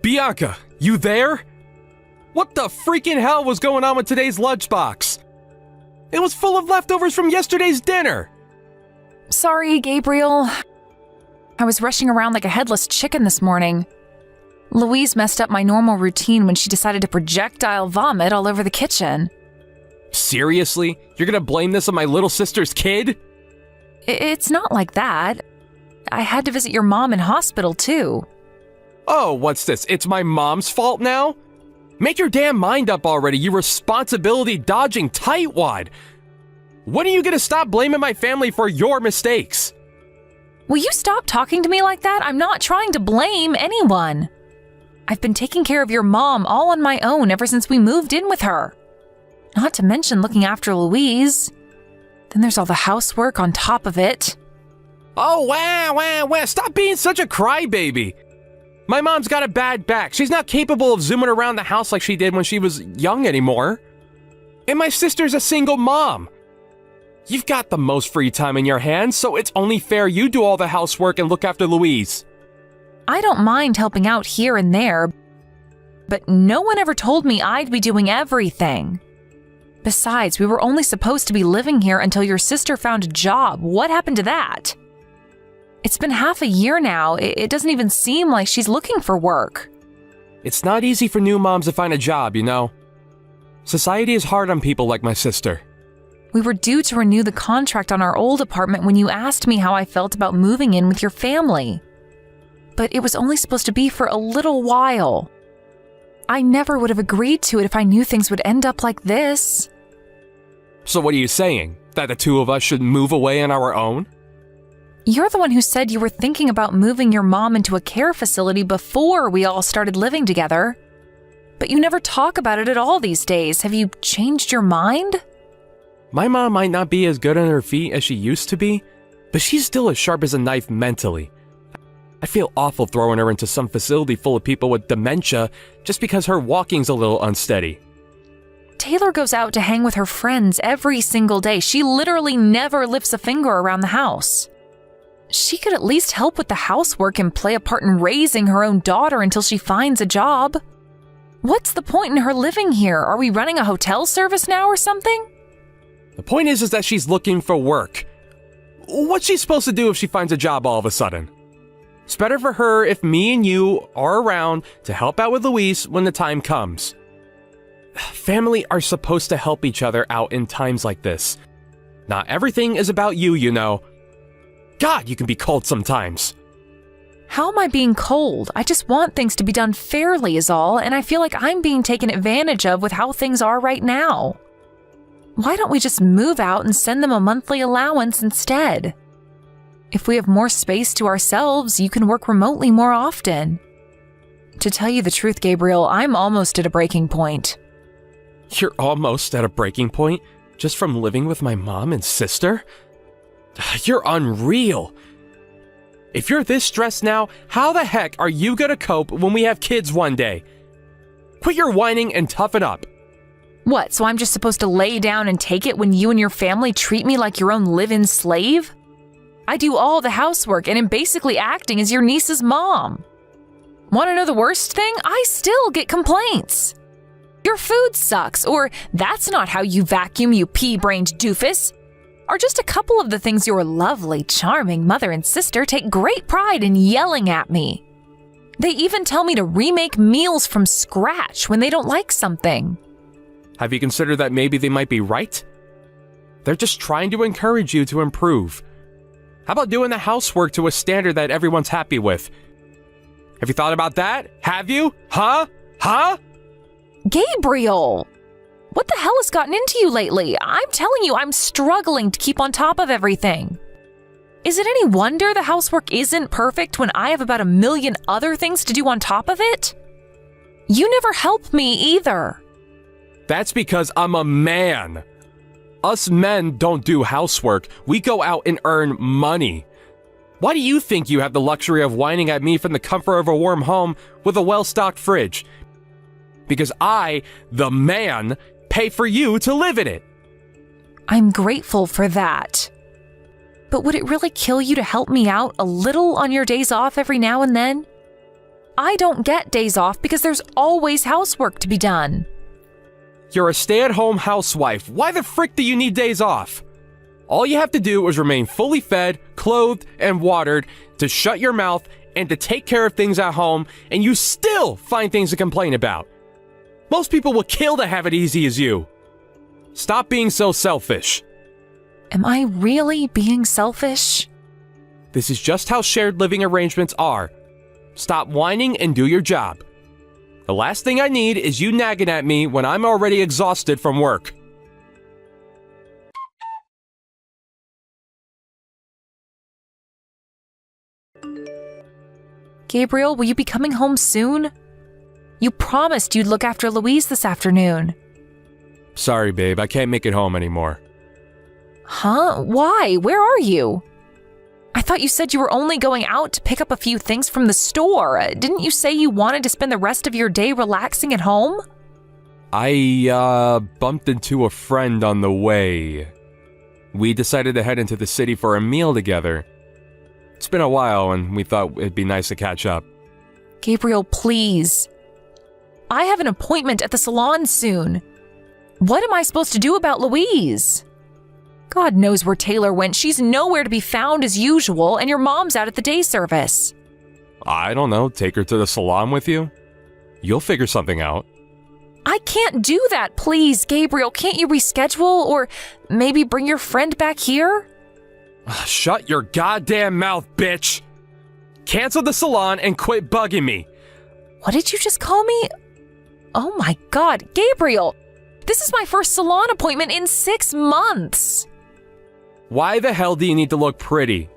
Bianca, you there? What the freaking hell was going on with today's lunchbox? It was full of leftovers from yesterday's dinner. Sorry, Gabriel. I was rushing around like a headless chicken this morning. Louise messed up my normal routine when she decided to projectile vomit all over the kitchen. Seriously? You're gonna blame this on my little sister's kid? It's not like that. I had to visit your mom in hospital, too. Oh, what's this? It's my mom's fault now? Make your damn mind up already, you responsibility-dodging tightwad! When are you gonna stop blaming my family for your mistakes? Will you stop talking to me like that? I'm not trying to blame anyone. I've been taking care of your mom all on my own ever since we moved in with her. Not to mention looking after Louise. Then there's all the housework on top of it. Oh, wow, stop being such a crybaby! My mom's got a bad back. She's not capable of zooming around the house like she did when she was young anymore. And my sister's a single mom. You've got the most free time in your hands, so it's only fair you do all the housework and look after Louise. I don't mind helping out here and there, but no one ever told me I'd be doing everything. Besides, we were only supposed to be living here until your sister found a job. What happened to that? It's been half a year now. It doesn't even seem like she's looking for work. It's not easy for new moms to find a job, you know. Society is hard on people like my sister. We were due to renew the contract on our old apartment when you asked me how I felt about moving in with your family. But it was only supposed to be for a little while. I never would have agreed to it if I knew things would end up like this. So what are you saying? That the two of us should move away on our own? You're the one who said you were thinking about moving your mom into a care facility before we all started living together. But you never talk about it at all these days. Have you changed your mind? My mom might not be as good on her feet as she used to be, but she's still as sharp as a knife mentally. I feel awful throwing her into some facility full of people with dementia just because her walking's a little unsteady. Taylor goes out to hang with her friends every single day. She literally never lifts a finger around the house. She could at least help with the housework and play a part in raising her own daughter until she finds a job. What's the point in her living here? Are we running a hotel service now or something? The point is that she's looking for work. What's she supposed to do if she finds a job all of a sudden? It's better for her if me and you are around to help out with Louise when the time comes. Family are supposed to help each other out in times like this. Not everything is about you, you know. God, you can be cold sometimes. How am I being cold? I just want things to be done fairly is all, and I feel like I'm being taken advantage of with how things are right now. Why don't we just move out and send them a monthly allowance instead? If we have more space to ourselves, you can work remotely more often. To tell you the truth, Gabriel, I'm almost at a breaking point. You're almost at a breaking point just from living with my mom and sister? You're unreal. If you're this stressed now, how the heck are you gonna cope when we have kids one day? Quit your whining and toughen up. What, so I'm just supposed to lay down and take it when you and your family treat me like your own live-in slave? I do all the housework and am basically acting as your niece's mom. Want to know the worst thing? I still get complaints. Your food sucks, or that's not how you vacuum, you pea-brained doofus. Are just a couple of the things your lovely, charming mother and sister take great pride in yelling at me. They even tell me to remake meals from scratch when they don't like something. Have you considered that maybe they might be right? They're just trying to encourage you to improve. How about doing the housework to a standard that everyone's happy with? Have you thought about that? Have you? Huh? Gabriel! What the hell has gotten into you lately? I'm telling you, I'm struggling to keep on top of everything. Is it any wonder the housework isn't perfect when I have about 1,000,000 other things to do on top of it? You never help me either. That's because I'm a man. Us men don't do housework. We go out and earn money. Why do you think you have the luxury of whining at me from the comfort of a warm home with a well-stocked fridge? Because I, the man, pay for you to live in it. I'm grateful for that. But would it really kill you to help me out a little on your days off every now and then? I don't get days off because there's always housework to be done. You're a stay-at-home housewife. Why the frick do you need days off? All you have to do is remain fully fed, clothed, and watered, to shut your mouth, and to take care of things at home, and you still find things to complain about. Most people will kill to have it easy as you. Stop being so selfish. Am I really being selfish? This is just how shared living arrangements are. Stop whining and do your job. The last thing I need is you nagging at me when I'm already exhausted from work. Gabriel, will you be coming home soon? You promised you'd look after Louise this afternoon. Sorry, babe, I can't make it home anymore. Huh? Why? Where are you? I thought you said you were only going out to pick up a few things from the store. Didn't you say you wanted to spend the rest of your day relaxing at home? I, bumped into a friend on the way. We decided to head into the city for a meal together. It's been a while, and we thought it'd be nice to catch up. Gabriel, please. I have an appointment at the salon soon. What am I supposed to do about Louise? God knows where Taylor went. She's nowhere to be found as usual, and your mom's out at the day service. I don't know, take her to the salon with you? You'll figure something out. I can't do that, please, Gabriel. Can't you reschedule, or maybe bring your friend back here? Shut your goddamn mouth, bitch! Cancel the salon and quit bugging me. What did you just call me? Oh my God, Gabriel! This is my first salon appointment in 6 months! Why the hell do you need to look pretty?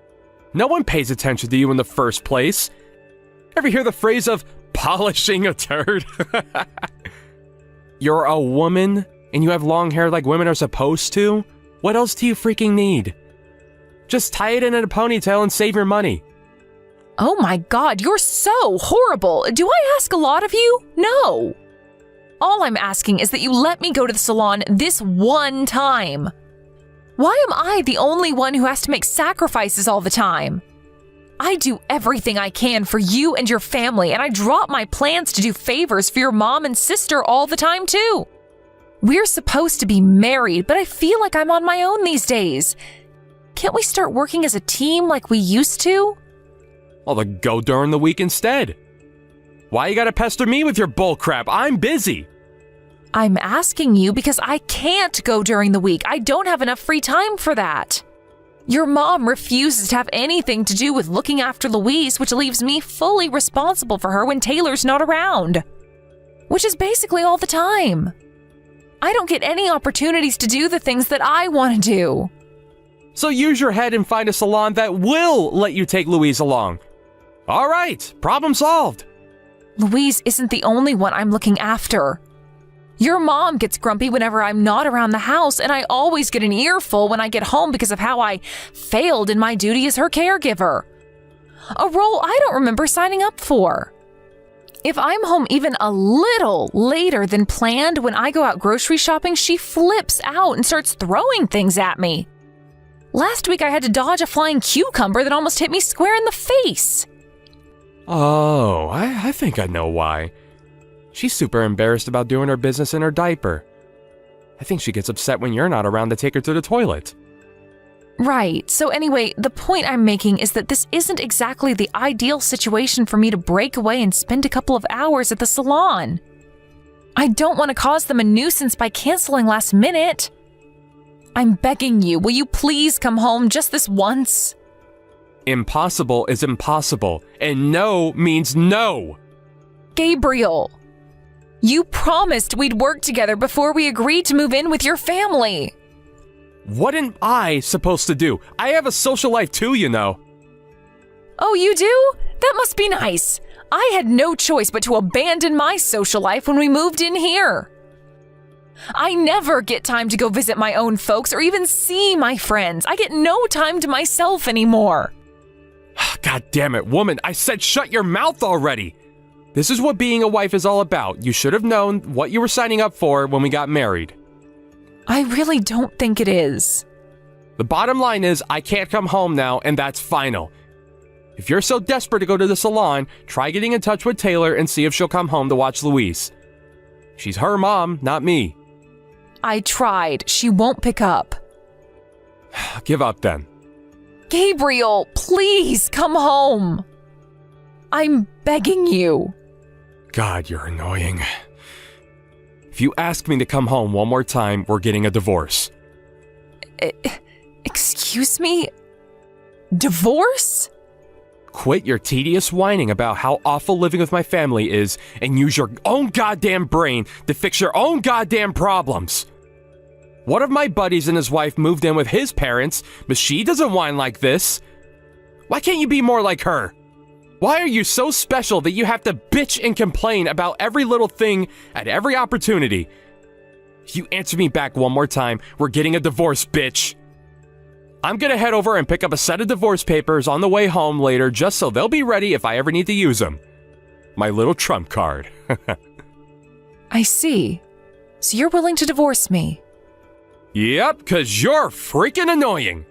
No one pays attention to you in the first place. Ever hear the phrase of polishing a turd? You're a woman, and you have long hair like women are supposed to? What else do you freaking need? Just tie it in a ponytail and save your money. Oh my God, you're so horrible. Do I ask a lot of you? No. All I'm asking is that you let me go to the salon this one time. Why am I the only one who has to make sacrifices all the time? I do everything I can for you and your family, and I drop my plans to do favors for your mom and sister all the time too. We're supposed to be married, but I feel like I'm on my own these days. Can't we start working as a team like we used to? Well, then go during the week instead. Why you gotta pester me with your bullcrap? I'm busy. I'm asking you because I can't go during the week. I don't have enough free time for that. Your mom refuses to have anything to do with looking after Louise, which leaves me fully responsible for her when Taylor's not around. Which is basically all the time. I don't get any opportunities to do the things that I want to do. So use your head and find a salon that will let you take Louise along. All right, problem solved. Louise isn't the only one I'm looking after. Your mom gets grumpy whenever I'm not around the house, and I always get an earful when I get home because of how I failed in my duty as her caregiver. A role I don't remember signing up for. If I'm home even a little later than planned when I go out grocery shopping, she flips out and starts throwing things at me. Last week I had to dodge a flying cucumber that almost hit me square in the face. Oh, I think I know why. She's super embarrassed about doing her business in her diaper. I think she gets upset when you're not around to take her to the toilet. Right, so anyway, the point I'm making is that this isn't exactly the ideal situation for me to break away and spend a couple of hours at the salon. I don't want to cause them a nuisance by canceling last minute. I'm begging you, will you please come home just this once? Impossible is impossible, and no means no. Gabriel, you promised we'd work together before we agreed to move in with your family. What am I supposed to do? I have a social life too, you know. Oh, you do? That must be nice. I had no choice but to abandon my social life when we moved in here. I never get time to go visit my own folks or even see my friends. I get no time to myself anymore. God damn it, woman, I said shut your mouth already. This is what being a wife is all about. You should have known what you were signing up for when we got married. I really don't think it is. The bottom line is I can't come home now, and that's final. If you're so desperate to go to the salon, try getting in touch with Taylor and see if she'll come home to watch Louise. She's her mom, not me. I tried. She won't pick up. Give up then. Gabriel, please come home. I'm begging you. God, you're annoying. If you ask me to come home one more time, we're getting a divorce. Excuse me? Divorce? Quit your tedious whining about how awful living with my family is and use your own goddamn brain to fix your own goddamn problems. One of my buddies and his wife moved in with his parents, but she doesn't whine like this. Why can't you be more like her? Why are you so special that you have to bitch and complain about every little thing at every opportunity? If you answer me back one more time, we're getting a divorce, bitch. I'm gonna head over and pick up a set of divorce papers on the way home later just so they'll be ready if I ever need to use them. My little trump card. I see. So you're willing to divorce me? Yep, 'cause you're freaking annoying.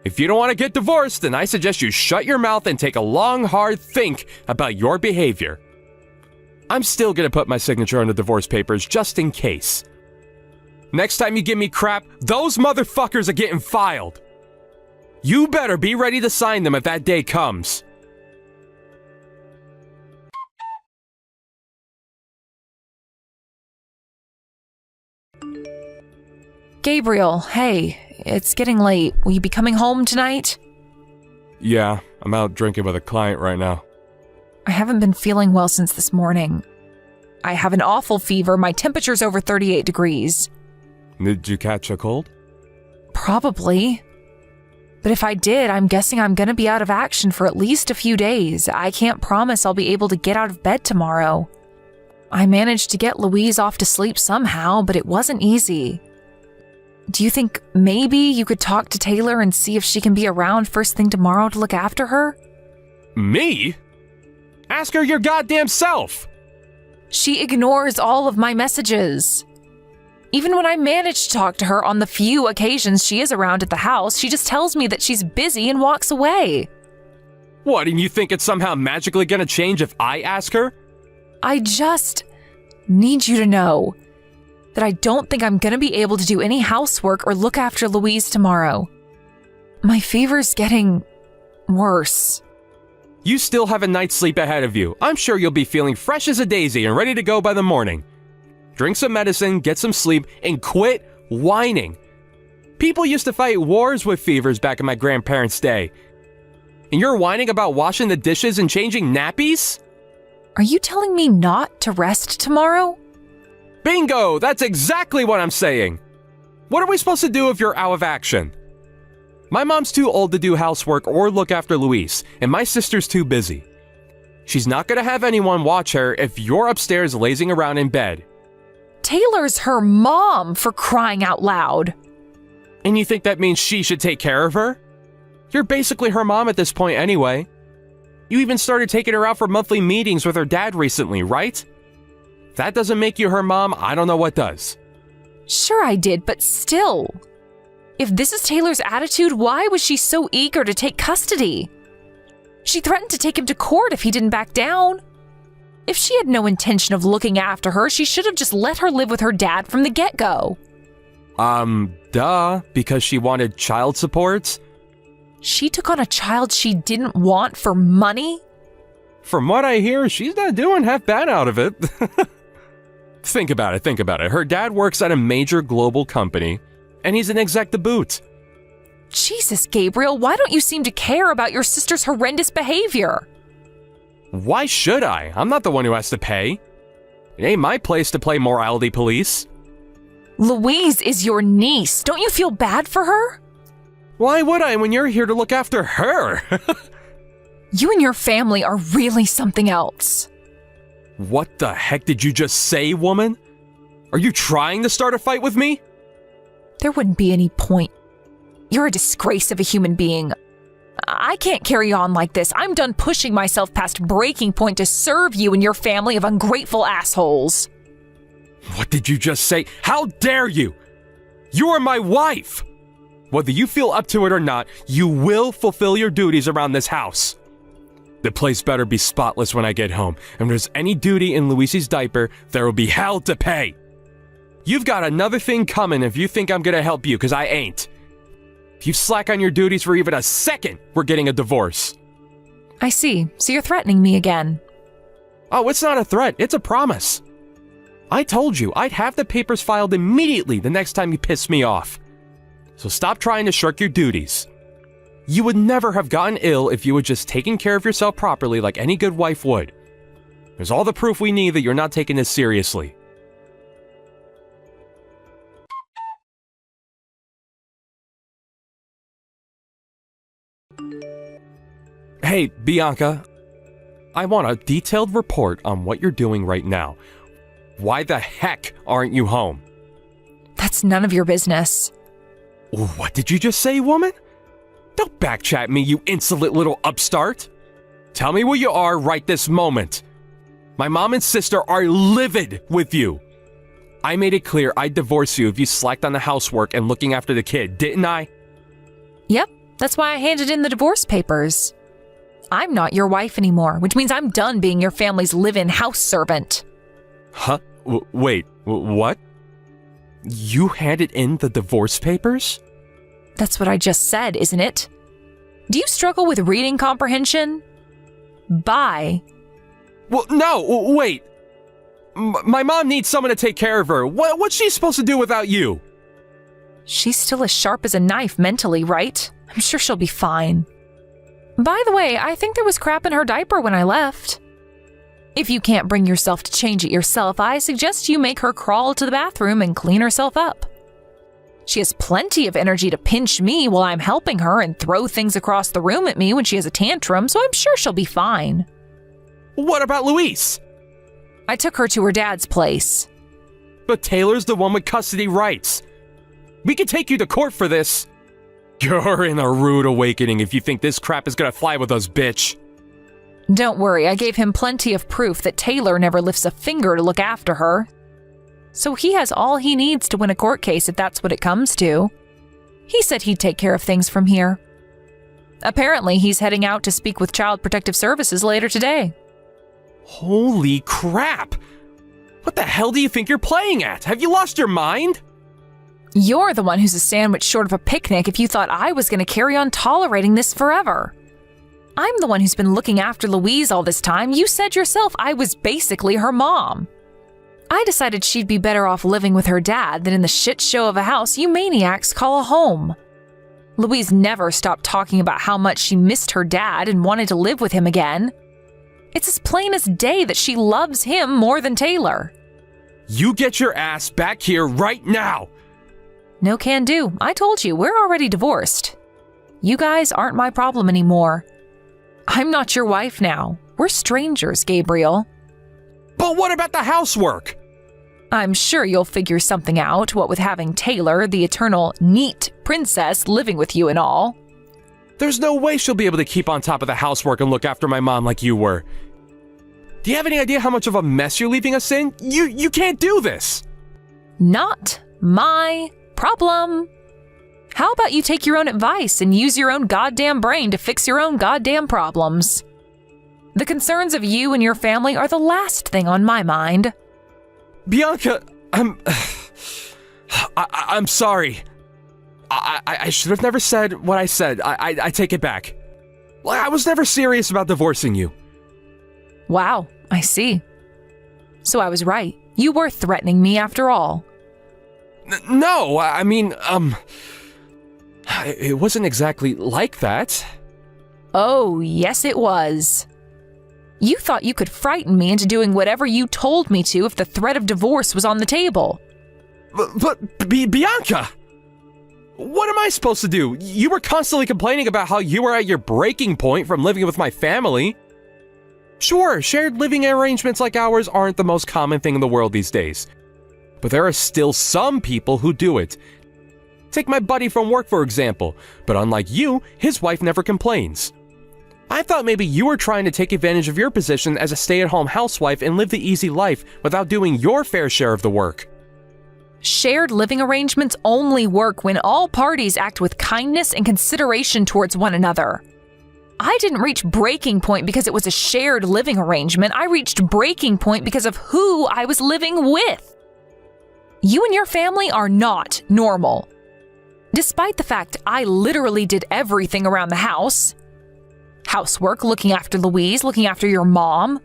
If you don't want to get divorced, then I suggest you shut your mouth and take a long, hard think about your behavior. I'm still gonna put my signature on the divorce papers just in case. Next time you give me crap, those motherfuckers are getting filed. You better be ready to sign them if that day comes. Gabriel, hey, it's getting late. Will you be coming home tonight? Yeah, I'm out drinking with a client right now. I haven't been feeling well since this morning. I have an awful fever. My temperature's over 38 degrees. Did you catch a cold? Probably. But if I did, I'm guessing I'm gonna be out of action for at least a few days. I can't promise I'll be able to get out of bed tomorrow. I managed to get Louise off to sleep somehow, but it wasn't easy. Do you think maybe you could talk to Taylor and see if she can be around first thing tomorrow to look after her? Me? Ask her your goddamn self! She ignores all of my messages. Even when I manage to talk to her on the few occasions she is around at the house, she just tells me that she's busy and walks away. What, and you think it's somehow magically gonna change if I ask her? I just need you to know that I don't think I'm gonna be able to do any housework or look after Louise tomorrow. My fever's getting worse. You still have a night's sleep ahead of you. I'm sure you'll be feeling fresh as a daisy and ready to go by the morning. Drink some medicine, get some sleep, and quit whining. People used to fight wars with fevers back in my grandparents' day. And you're whining about washing the dishes and changing nappies? Are you telling me not to rest tomorrow? Bingo! That's exactly what I'm saying! What are we supposed to do if you're out of action? My mom's too old to do housework or look after Louise, and my sister's too busy. She's not gonna have anyone watch her if you're upstairs lazing around in bed. Taylor's her mom, for crying out loud. And you think that means she should take care of her? You're basically her mom at this point anyway. You even started taking her out for monthly meetings with her dad recently, right? If that doesn't make you her mom, I don't know what does. Sure I did, but still. If this is Taylor's attitude, why was she so eager to take custody? She threatened to take him to court if he didn't back down. If she had no intention of looking after her, she should have just let her live with her dad from the get-go. Duh, because she wanted child support? She took on a child she didn't want for money? From what I hear, she's not doing half bad out of it. Think about it. Her dad works at a major global company, and he's an exec to boot. Jesus, Gabriel, why don't you seem to care about your sister's horrendous behavior? Why should I? I'm not the one who has to pay. It ain't my place to play morality police. Louise is your niece. Don't you feel bad for her? Why would I when you're here to look after her? You and your family are really something else. What the heck did you just say, woman? Are you trying to start a fight with me? There wouldn't be any point. You're a disgrace of a human being. I can't carry on like this. I'm done pushing myself past breaking point to serve you and your family of ungrateful assholes. What did you just say? How dare you? You are my wife! Whether you feel up to it or not, you will fulfill your duties around this house. The place better be spotless when I get home, and if there's any duty in Luisi's diaper, there will be hell to pay. You've got another thing coming if you think I'm gonna help you, because I ain't. If you slack on your duties for even a second, we're getting a divorce. I see. So you're threatening me again. Oh, it's not a threat, it's a promise. I told you I'd have the papers filed immediately the next time you piss me off. So stop trying to shirk your duties. You would never have gotten ill if you had just taken care of yourself properly like any good wife would. There's all the proof we need that you're not taking this seriously. Hey, Bianca. I want a detailed report on what you're doing right now. Why the heck aren't you home? That's none of your business. What did you just say, woman? Don't backchat me, you insolent little upstart. Tell me where you are right this moment. My mom and sister are livid with you. I made it clear I'd divorce you if you slacked on the housework and looking after the kid, didn't I? Yep, that's why I handed in the divorce papers. I'm not your wife anymore, which means I'm done being your family's live-in house servant. Huh? Wait, what? You handed in the divorce papers? That's what I just said, isn't it? Do you struggle with reading comprehension? Bye. Well, no, wait. My mom needs someone to take care of her. What's she supposed to do without you? She's still as sharp as a knife mentally, right? I'm sure she'll be fine. By the way, I think there was crap in her diaper when I left. If you can't bring yourself to change it yourself, I suggest you make her crawl to the bathroom and clean herself up. She has plenty of energy to pinch me while I'm helping her and throw things across the room at me when she has a tantrum, so I'm sure she'll be fine. What about Luis? I took her to her dad's place. But Taylor's the one with custody rights. We could take you to court for this. You're in a rude awakening if you think this crap is gonna fly with us, bitch. Don't worry, I gave him plenty of proof that Taylor never lifts a finger to look after her. So he has all he needs to win a court case if that's what it comes to. He said he'd take care of things from here. Apparently, he's heading out to speak with Child Protective Services later today. Holy crap! What the hell do you think you're playing at? Have you lost your mind? You're the one who's a sandwich short of a picnic if you thought I was going to carry on tolerating this forever. I'm the one who's been looking after Louise all this time. You said yourself I was basically her mom. I decided she'd be better off living with her dad than in the shit show of a house you maniacs call a home. Louise never stopped talking about how much she missed her dad and wanted to live with him again. It's as plain as day that she loves him more than Taylor. You get your ass back here right now! No can do. I told you, we're already divorced. You guys aren't my problem anymore. I'm not your wife now. We're strangers, Gabriel. But what about the housework? I'm sure you'll figure something out, what with having Taylor, the eternal neat princess, living with you and all. There's no way she'll be able to keep on top of the housework and look after my mom like you were. Do you have any idea how much of a mess you're leaving us in? You can't do this! Not my problem. How about you take your own advice and use your own goddamn brain to fix your own goddamn problems? The concerns of you and your family are the last thing on my mind. Bianca, I'm sorry. I should have never said what I said. I take it back. I was never serious about divorcing you. Wow, I see. So I was right. You were threatening me after all. No, I mean, it wasn't exactly like that. Oh, yes it was. You thought you could frighten me into doing whatever you told me to if the threat of divorce was on the table. But Bianca! What am I supposed to do? You were constantly complaining about how you were at your breaking point from living with my family. Sure, shared living arrangements like ours aren't the most common thing in the world these days. But there are still some people who do it. Take my buddy from work, for example. But unlike you, his wife never complains. I thought maybe you were trying to take advantage of your position as a stay-at-home housewife and live the easy life without doing your fair share of the work. Shared living arrangements only work when all parties act with kindness and consideration towards one another. I didn't reach breaking point because it was a shared living arrangement. I reached breaking point because of who I was living with. You and your family are not normal. Despite the fact I literally did everything around the house, housework, looking after Louise, looking after your mom,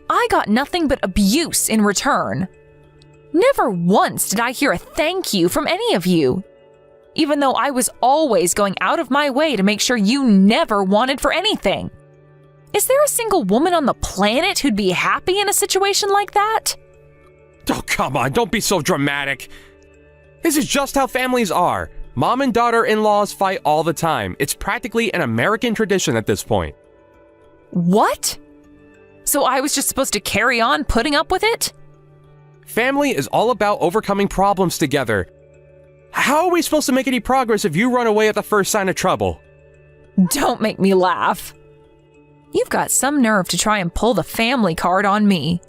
I got nothing but abuse in return. Never once did I hear a thank you from any of you, even though I was always going out of my way to make sure you never wanted for anything. Is there a single woman on the planet who'd be happy in a situation like that? Oh, come on, don't be so dramatic. This is just how families are. Mom and daughter-in-laws fight all the time. It's practically an American tradition at this point. What? So I was just supposed to carry on putting up with it? Family is all about overcoming problems together. How are we supposed to make any progress if you run away at the first sign of trouble? Don't make me laugh. You've got some nerve to try and pull the family card on me.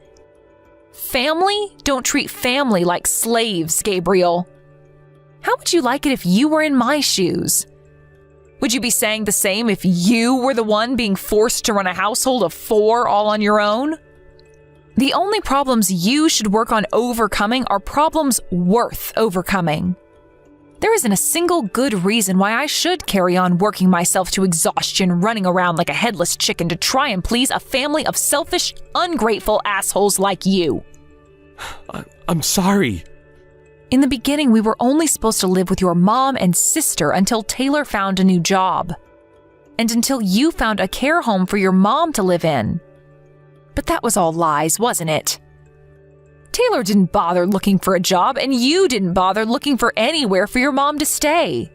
Family don't treat family like slaves, Gabriel. How would you like it if you were in my shoes? Would you be saying the same if you were the one being forced to run a household of 4 all on your own? The only problems you should work on overcoming are problems worth overcoming. There isn't a single good reason why I should carry on working myself to exhaustion, running around like a headless chicken to try and please a family of selfish, ungrateful assholes like you. I'm sorry. In the beginning, we were only supposed to live with your mom and sister until Taylor found a new job. And until you found a care home for your mom to live in. But that was all lies, wasn't it? Taylor didn't bother looking for a job, and you didn't bother looking for anywhere for your mom to stay.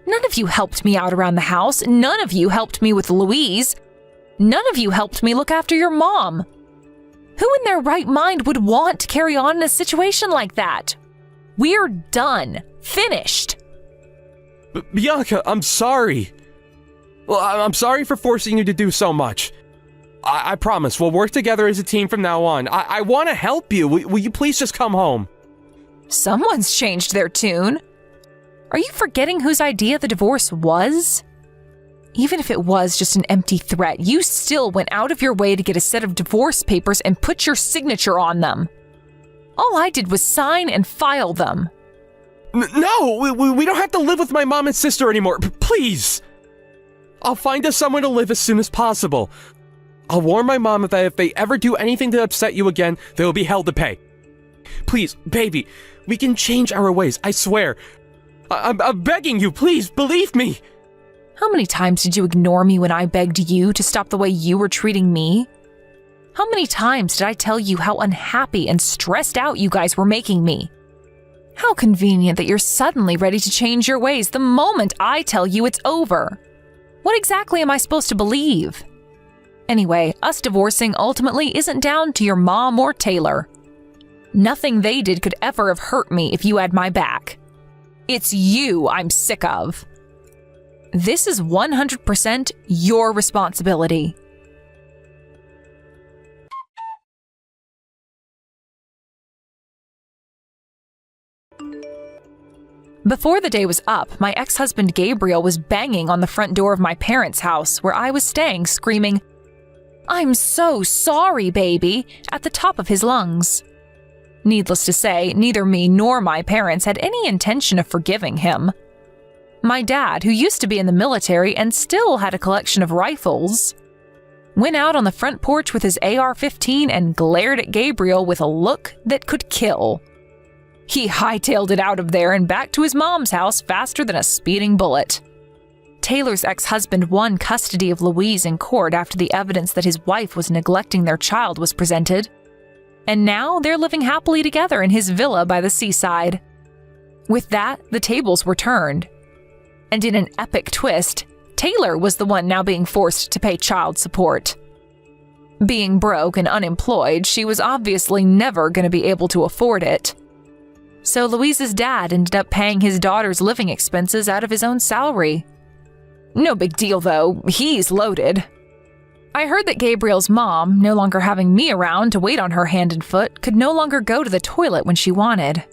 None of you helped me out around the house. None of you helped me with Louise. None of you helped me look after your mom. Who in their right mind would want to carry on in a situation like that? We're done. Finished. Bianca, I'm sorry. Well, I'm sorry for forcing you to do so much. I promise we'll work together as a team from now on. I want to help you. Will you please just come home? Someone's changed their tune. Are you forgetting whose idea the divorce was? Even if it was just an empty threat, you still went out of your way to get a set of divorce papers and put your signature on them. All I did was sign and file them. No, we don't have to live with my mom and sister anymore. Please. I'll find us somewhere to live as soon as possible. I'll warn my mom that if they ever do anything to upset you again, they will be held to pay. Please, baby, we can change our ways, I swear. I'm begging you, please, believe me. How many times did you ignore me when I begged you to stop the way you were treating me? How many times did I tell you how unhappy and stressed out you guys were making me? How convenient that you're suddenly ready to change your ways the moment I tell you it's over. What exactly am I supposed to believe? Anyway, us divorcing ultimately isn't down to your mom or Taylor. Nothing they did could ever have hurt me if you had my back. It's you I'm sick of. This is 100% your responsibility. Before the day was up, my ex-husband Gabriel was banging on the front door of my parents' house where I was staying, screaming, "I'm so sorry, baby," at the top of his lungs. Needless to say, neither me nor my parents had any intention of forgiving him. My dad, who used to be in the military and still had a collection of rifles, went out on the front porch with his AR-15 and glared at Gabriel with a look that could kill. He hightailed it out of there and back to his mom's house faster than a speeding bullet. Taylor's ex-husband won custody of Louise in court after the evidence that his wife was neglecting their child was presented. And now they're living happily together in his villa by the seaside. With that, the tables were turned. And in an epic twist, Taylor was the one now being forced to pay child support. Being broke and unemployed, she was obviously never going to be able to afford it. So Louise's dad ended up paying his daughter's living expenses out of his own salary. No big deal, though. He's loaded. I heard that Gabriel's mom, no longer having me around to wait on her hand and foot, could no longer go to the toilet when she wanted.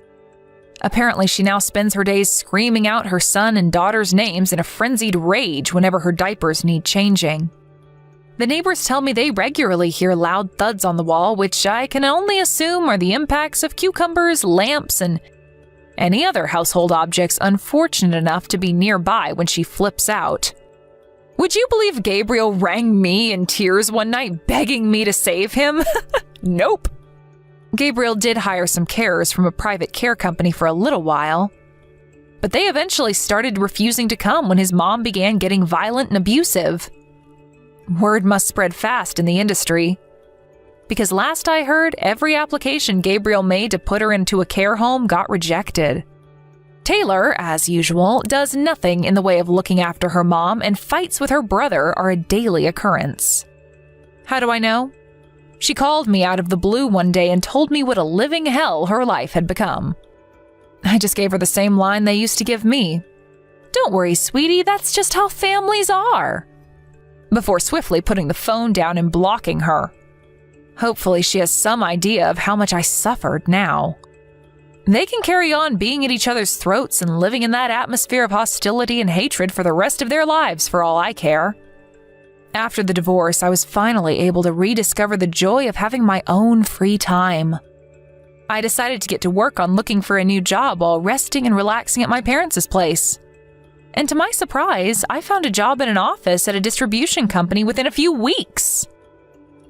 Apparently, she now spends her days screaming out her son and daughter's names in a frenzied rage whenever her diapers need changing. The neighbors tell me they regularly hear loud thuds on the wall, which I can only assume are the impacts of cucumbers, lamps, and any other household objects unfortunate enough to be nearby when she flips out. Would you believe Gabriel rang me in tears one night begging me to save him? Nope. Gabriel did hire some carers from a private care company for a little while, but they eventually started refusing to come when his mom began getting violent and abusive. Word must spread fast in the industry, because last I heard, every application Gabriel made to put her into a care home got rejected. Taylor, as usual, does nothing in the way of looking after her mom, and fights with her brother are a daily occurrence. How do I know? She called me out of the blue one day and told me what a living hell her life had become. I just gave her the same line they used to give me. "Don't worry, sweetie, that's just how families are," before swiftly putting the phone down and blocking her. Hopefully she has some idea of how much I suffered now. They can carry on being at each other's throats and living in that atmosphere of hostility and hatred for the rest of their lives for all I care. After the divorce, I was finally able to rediscover the joy of having my own free time. I decided to get to work on looking for a new job while resting and relaxing at my parents' place. And to my surprise, I found a job in an office at a distribution company within a few weeks.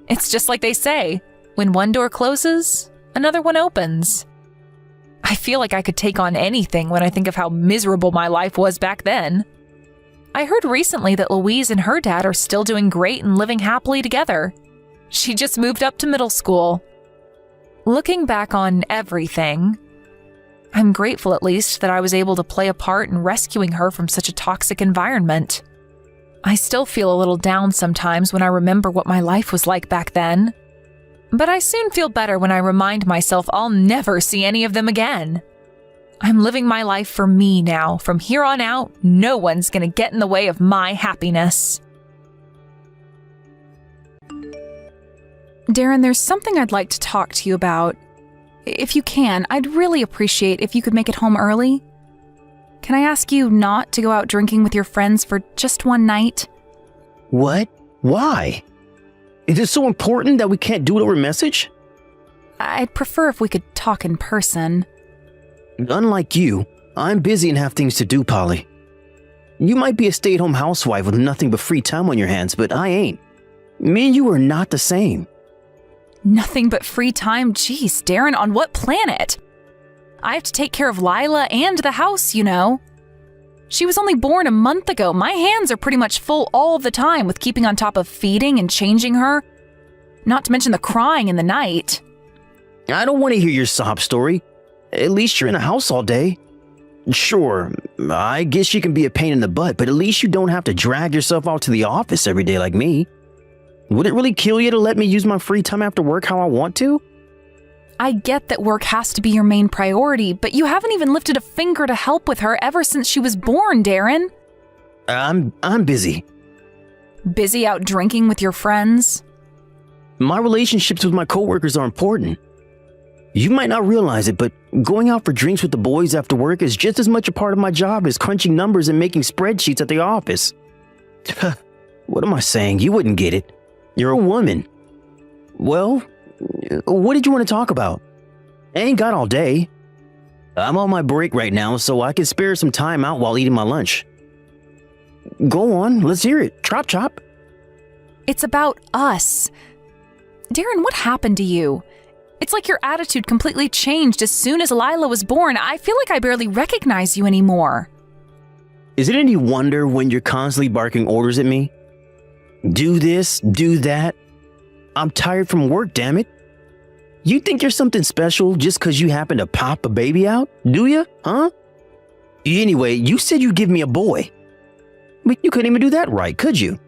It's just like they say, when one door closes, another one opens. I feel like I could take on anything when I think of how miserable my life was back then. I heard recently that Louise and her dad are still doing great and living happily together. She just moved up to middle school. Looking back on everything, I'm grateful at least that I was able to play a part in rescuing her from such a toxic environment. I still feel a little down sometimes when I remember what my life was like back then. But I soon feel better when I remind myself I'll never see any of them again. I'm living my life for me now. From here on out, no one's gonna get in the way of my happiness. Darren, there's something I'd like to talk to you about. If you can, I'd really appreciate if you could make it home early. Can I ask you not to go out drinking with your friends for just one night? What? Why? Is it so important that we can't do it over message? I'd prefer if we could talk in person. Unlike you, I'm busy and have things to do, Polly. You might be a stay-at-home housewife with nothing but free time on your hands, but I ain't. Me and you are not the same. Nothing but free time? Jeez, Darren, on what planet? I have to take care of Lila and the house, you know. She was only born a month ago. My hands are pretty much full all the time with keeping on top of feeding and changing her. Not to mention the crying in the night. I don't want to hear your sob story. At least you're in the house all day. Sure, I guess you can be a pain in the butt, but at least you don't have to drag yourself out to the office every day like me. Would it really kill you to let me use my free time after work how I want to? I get that work has to be your main priority, but you haven't even lifted a finger to help with her ever since she was born, Darren. I'm busy. Busy out drinking with your friends? My relationships with my coworkers are important. You might not realize it, but going out for drinks with the boys after work is just as much a part of my job as crunching numbers and making spreadsheets at the office. What am I saying? You wouldn't get it. You're a woman. Well, what did you want to talk about? I ain't got all day. I'm on my break right now, so I can spare some time out while eating my lunch. Go on, let's hear it. Chop chop. It's about us. Darren, what happened to you? It's like your attitude completely changed as soon as Lila was born. I feel like I barely recognize you anymore. Is it any wonder when you're constantly barking orders at me? Do this, do that. I'm tired from work, damn it. You think you're something special just because you happen to pop a baby out? Do you? Huh? Anyway, you said you'd give me a boy. But you couldn't even do that right, could you?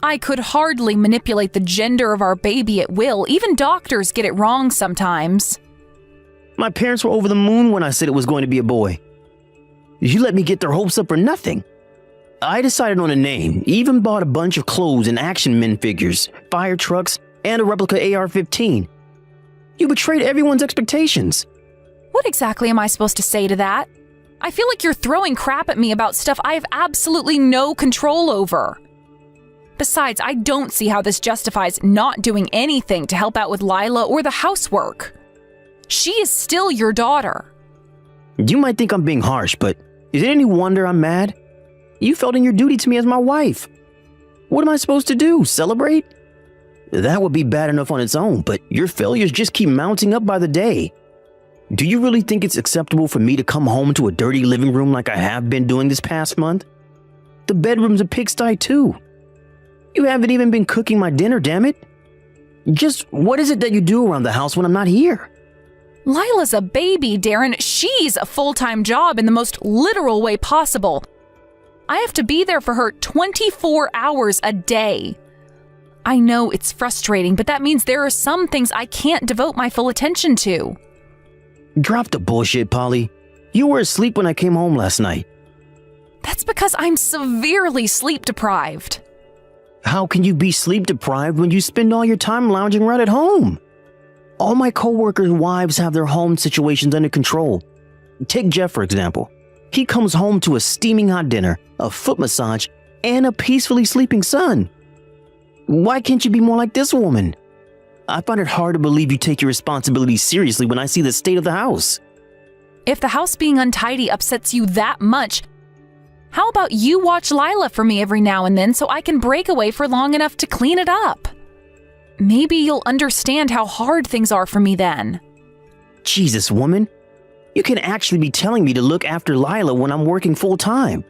I could hardly manipulate the gender of our baby at will. Even doctors get it wrong sometimes. My parents were over the moon when I said it was going to be a boy. You let me get their hopes up for nothing. I decided on a name, even bought a bunch of clothes and action men figures, fire trucks, and a replica AR-15. You betrayed everyone's expectations. What exactly am I supposed to say to that? I feel like you're throwing crap at me about stuff I have absolutely no control over. Besides, I don't see how this justifies not doing anything to help out with Lila or the housework. She is still your daughter. You might think I'm being harsh, but is it any wonder I'm mad? You felt in your duty to me as my wife. What am I supposed to do? Celebrate? That would be bad enough on its own, but your failures just keep mounting up by the day. Do you really think it's acceptable for me to come home to a dirty living room like I have been doing this past month? The bedroom's a pigsty too. You haven't even been cooking my dinner, damn it. Just what is it that you do around the house when I'm not here? Lila's a baby, Darren. She's a full-time job in the most literal way possible. I have to be there for her 24 hours a day. I know it's frustrating, but that means there are some things I can't devote my full attention to. Drop the bullshit, Polly. You were asleep when I came home last night. That's because I'm severely sleep deprived. How can you be sleep deprived when you spend all your time lounging around at home? All my coworkers' wives have their home situations under control. Take Jeff, for example. He comes home to a steaming hot dinner, a foot massage, and a peacefully sleeping son. Why can't you be more like this woman? I find it hard to believe you take your responsibilities seriously when I see the state of the house. If the house being untidy upsets you that much, how about you watch Lila for me every now and then so I can break away for long enough to clean it up? Maybe you'll understand how hard things are for me then. Jesus, woman. You can actually be telling me to look after Lila when I'm working full time.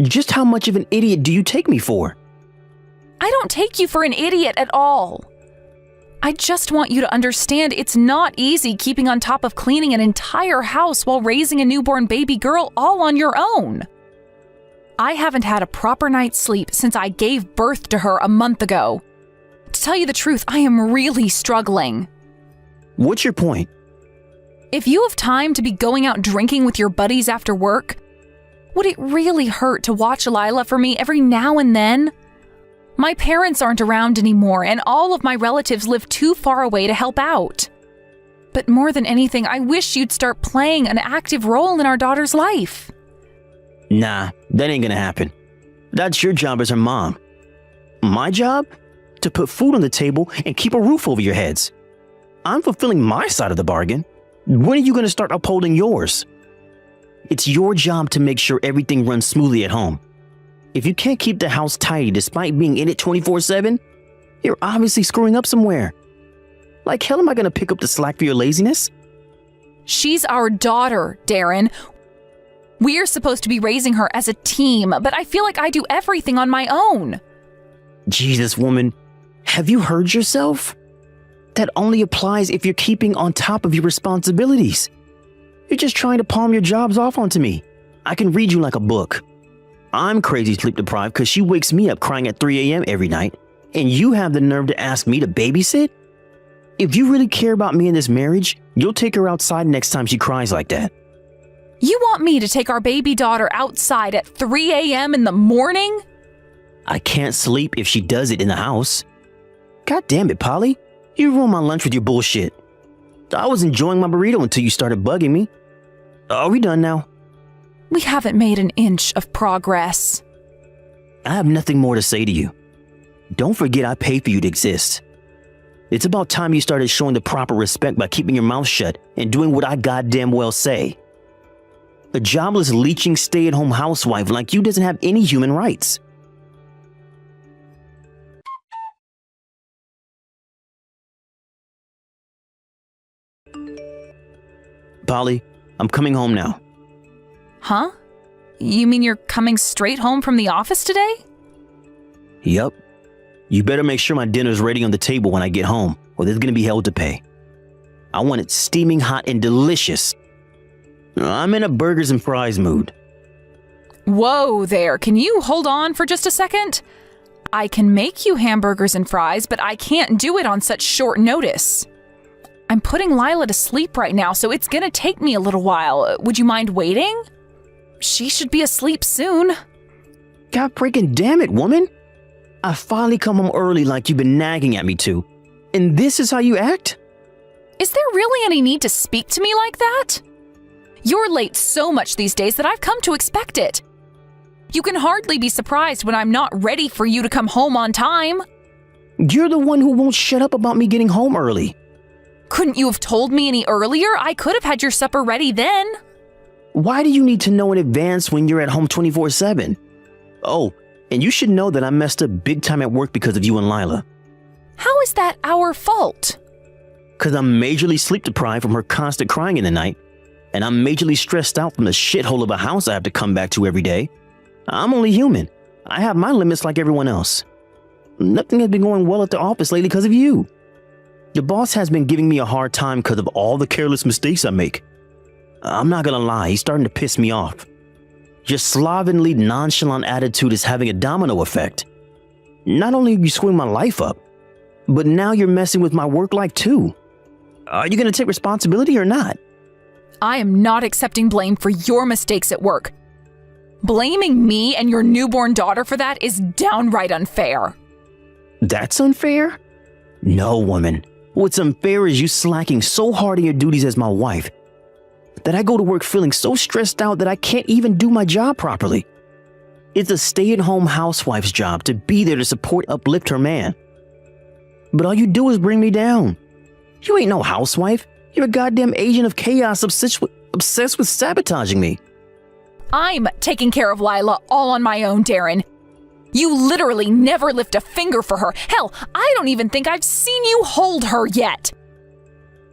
Just how much of an idiot do you take me for? I don't take you for an idiot at all. I just want you to understand it's not easy keeping on top of cleaning an entire house while raising a newborn baby girl all on your own. I haven't had a proper night's sleep since I gave birth to her a month ago. To tell you the truth, I am really struggling. What's your point? If you have time to be going out drinking with your buddies after work, would it really hurt to watch Lila for me every now and then? My parents aren't around anymore, and all of my relatives live too far away to help out. But more than anything, I wish you'd start playing an active role in our daughter's life. Nah, that ain't gonna happen. That's your job as her mom. My job? To put food on the table and keep a roof over your heads. I'm fulfilling my side of the bargain. When are you gonna start upholding yours? It's your job to make sure everything runs smoothly at home. If you can't keep the house tidy despite being in it 24/7, you're obviously screwing up somewhere. Like hell am I gonna pick up the slack for your laziness? She's our daughter, Darren. We're supposed to be raising her as a team, but I feel like I do everything on my own. Jesus, woman, have you heard yourself? That only applies if you're keeping on top of your responsibilities. You're just trying to palm your jobs off onto me. I can read you like a book. I'm crazy sleep deprived because she wakes me up crying at 3 a.m. every night, and you have the nerve to ask me to babysit? If you really care about me in this marriage, you'll take her outside next time she cries like that. You want me to take our baby daughter outside at 3 a.m. in the morning? I can't sleep if she does it in the house. God damn it, Polly. You ruined my lunch with your bullshit. I was enjoying my burrito until you started bugging me. Are we done now? We haven't made an inch of progress. I have nothing more to say to you. Don't forget I pay for you to exist. It's about time you started showing the proper respect by keeping your mouth shut and doing what I goddamn well say. A jobless, leeching, stay-at-home housewife like you doesn't have any human rights. Polly, I'm coming home now. Huh? You mean you're coming straight home from the office today? Yup. You better make sure my dinner's ready on the table when I get home, or there's gonna be hell to pay. I want it steaming hot and delicious. I'm in a burgers and fries mood. Whoa there, can you hold on for just a second? I can make you hamburgers and fries, but I can't do it on such short notice. I'm putting Lila to sleep right now, so it's gonna take me a little while. Would you mind waiting? She should be asleep soon. God freaking damn it, woman. I finally come home early like you've been nagging at me to. And this is how you act? Is there really any need to speak to me like that? You're late so much these days that I've come to expect it. You can hardly be surprised when I'm not ready for you to come home on time. You're the one who won't shut up about me getting home early. Couldn't you have told me any earlier? I could have had your supper ready then. Why do you need to know in advance when you're at home 24/7? Oh, and you should know that I messed up big time at work because of you and Lila. How is that our fault? Because I'm majorly sleep deprived from her constant crying in the night, and I'm majorly stressed out from the shithole of a house I have to come back to every day. I'm only human. I have my limits like everyone else. Nothing has been going well at the office lately because of you. The boss has been giving me a hard time because of all the careless mistakes I make. I'm not gonna lie, he's starting to piss me off. Your slovenly, nonchalant attitude is having a domino effect. Not only are you screwing my life up, but now you're messing with my work life too. Are you gonna take responsibility or not? I am not accepting blame for your mistakes at work. Blaming me and your newborn daughter for that is downright unfair. That's unfair? No, woman. What's unfair is you slacking so hard in your duties as my wife that I go to work feeling so stressed out that I can't even do my job properly. It's a stay-at-home housewife's job to be there to support, uplift her man. But all you do is bring me down. You ain't no housewife. You're a goddamn agent of chaos obsessed with sabotaging me. I'm taking care of Lila all on my own, Darren. You literally never lift a finger for her. Hell, I don't even think I've seen you hold her yet.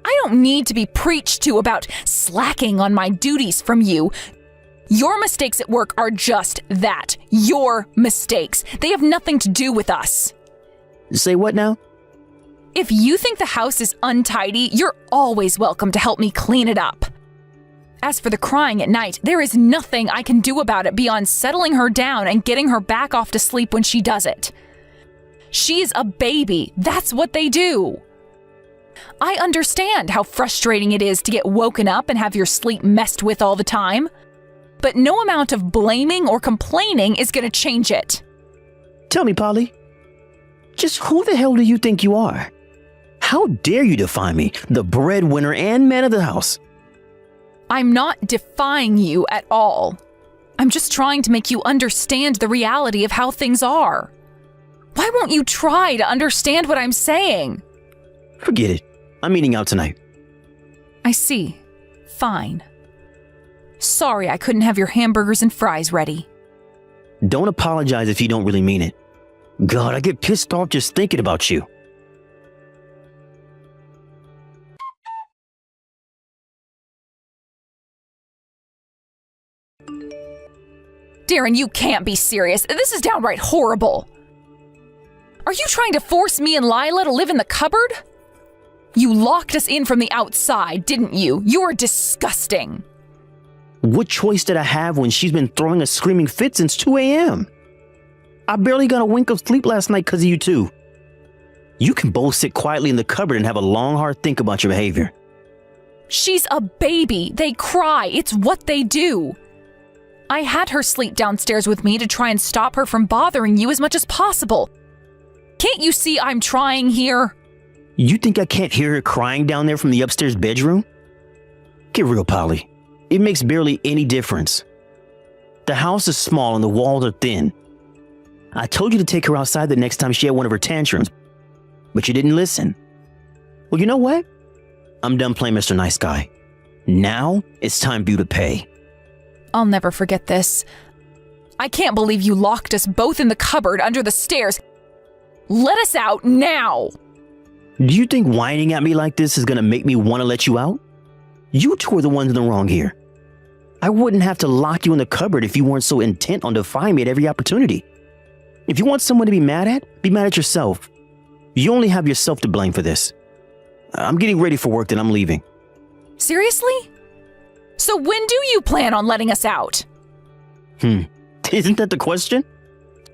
I don't need to be preached to about slacking on my duties from you. Your mistakes at work are just that. Your mistakes. They have nothing to do with us. Say what now? If you think the house is untidy, you're always welcome to help me clean it up. As for the crying at night, there is nothing I can do about it beyond settling her down and getting her back off to sleep when she does it. She's a baby. That's what they do. I understand how frustrating it is to get woken up and have your sleep messed with all the time. But no amount of blaming or complaining is going to change it. Tell me, Polly, just who the hell do you think you are? How dare you define me, the breadwinner and man of the house? I'm not defying you at all. I'm just trying to make you understand the reality of how things are. Why won't you try to understand what I'm saying? Forget it. I'm eating out tonight. I see. Fine. Sorry I couldn't have your hamburgers and fries ready. Don't apologize if you don't really mean it. God, I get pissed off just thinking about you. Darren, you can't be serious. This is downright horrible. Are you trying to force me and Lila to live in the cupboard? You locked us in from the outside, didn't you? You're disgusting. What choice did I have when she's been throwing a screaming fit since 2 a.m.? I barely got a wink of sleep last night because of you two. You can both sit quietly in the cupboard and have a long, hard think about your behavior. She's a baby. They cry. It's what they do. I had her sleep downstairs with me to try and stop her from bothering you as much as possible. Can't you see I'm trying here? You think I can't hear her crying down there from the upstairs bedroom? Get real, Polly. It makes barely any difference. The house is small and the walls are thin. I told you to take her outside the next time she had one of her tantrums, but you didn't listen. Well, you know what? I'm done playing Mr. Nice Guy. Now it's time for you to pay. I'll never forget this. I can't believe you locked us both in the cupboard under the stairs. Let us out now! Do you think whining at me like this is gonna make me want to let you out? You two are the ones in the wrong here. I wouldn't have to lock you in the cupboard if you weren't so intent on defying me at every opportunity. If you want someone to be mad at yourself. You only have yourself to blame for this. I'm getting ready for work and I'm leaving. Seriously? So when do you plan on letting us out? Isn't that the question?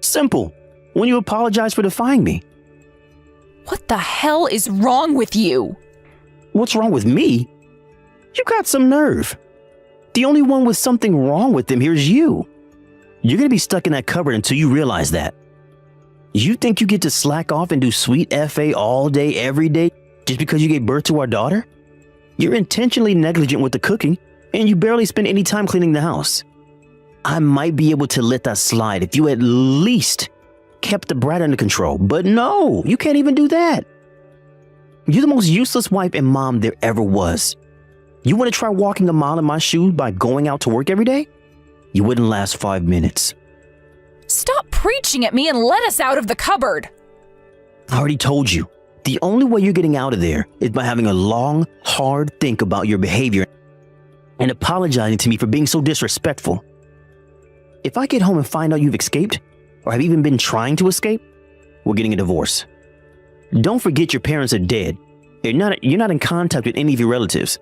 Simple. When you apologize for defying me. What the hell is wrong with you? What's wrong with me? You got some nerve. The only one with something wrong with them here is you. You're gonna be stuck in that cupboard until you realize that. You think you get to slack off and do sweet FA all day, every day, just because you gave birth to our daughter? You're intentionally negligent with the cooking, and you barely spend any time cleaning the house. I might be able to let that slide if you at least kept the brat under control, but no, you can't even do that. You're the most useless wife and mom there ever was. You want to try walking a mile in my shoes by going out to work every day? You wouldn't last 5 minutes. Stop preaching at me and let us out of the cupboard. I already told you, the only way you're getting out of there is by having a long, hard think about your behavior and apologizing to me for being so disrespectful. If I get home and find out you've escaped, or have even been trying to escape, we're getting a divorce. Don't forget your parents are dead. You're not in contact with any of your relatives.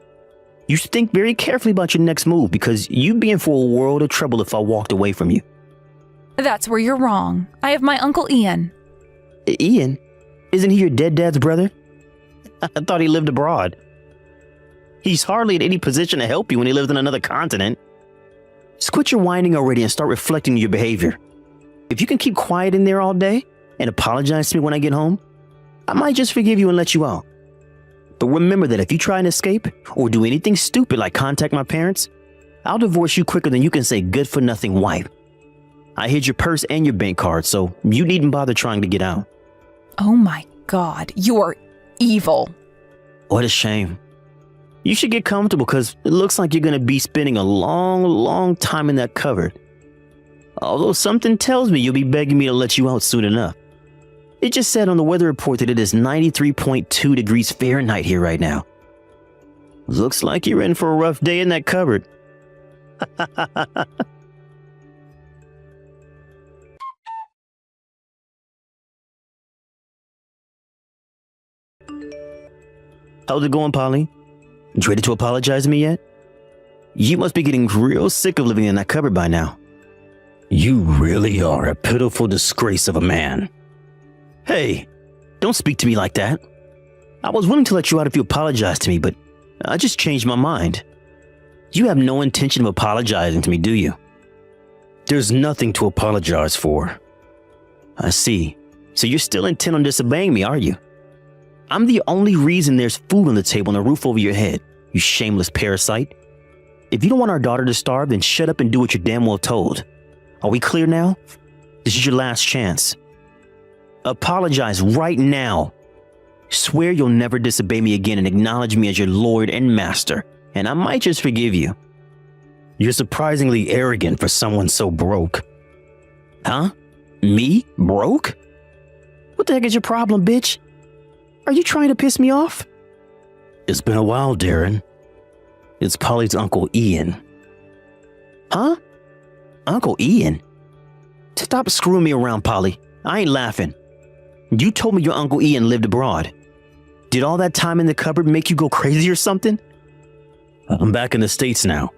You should think very carefully about your next move because you'd be in for a world of trouble if I walked away from you. That's where you're wrong. I have my Uncle Ian. Ian? Isn't he your dead dad's brother? I thought he lived abroad. He's hardly in any position to help you when he lives on another continent. Just quit your whining already and start reflecting on your behavior. If you can keep quiet in there all day and apologize to me when I get home, I might just forgive you and let you out. But remember that if you try and escape or do anything stupid like contact my parents, I'll divorce you quicker than you can say good for nothing wife. I hid your purse and your bank card, so you needn't bother trying to get out. Oh my God, you're evil. What a shame. You should get comfortable because it looks like you're going to be spending a long, long time in that cupboard. Although something tells me you'll be begging me to let you out soon enough. It just said on the weather report that it is 93.2 degrees Fahrenheit here right now. Looks like you're in for a rough day in that cupboard. How's it going, Polly? You ready to apologize to me yet? You must be getting real sick of living in that cupboard by now. You really are a pitiful disgrace of a man. Hey, don't speak to me like that. I was willing to let you out if you apologized to me, but I just changed my mind. You have no intention of apologizing to me, do you? There's nothing to apologize for. I see. So you're still intent on disobeying me, are you? I'm the only reason there's food on the table and a roof over your head, you shameless parasite. If you don't want our daughter to starve, then shut up and do what you're damn well told. Are we clear now? This is your last chance. Apologize right now. Swear you'll never disobey me again and acknowledge me as your lord and master, and I might just forgive you. You're surprisingly arrogant for someone so broke. Huh? Me? Broke? What the heck is your problem, bitch? Are you trying to piss me off? It's been a while, Darren. It's Polly's Uncle Ian. Huh? Uncle Ian? Stop screwing me around, Polly. I ain't laughing. You told me your Uncle Ian lived abroad. Did all that time in the cupboard make you go crazy or something? I'm back in the States now.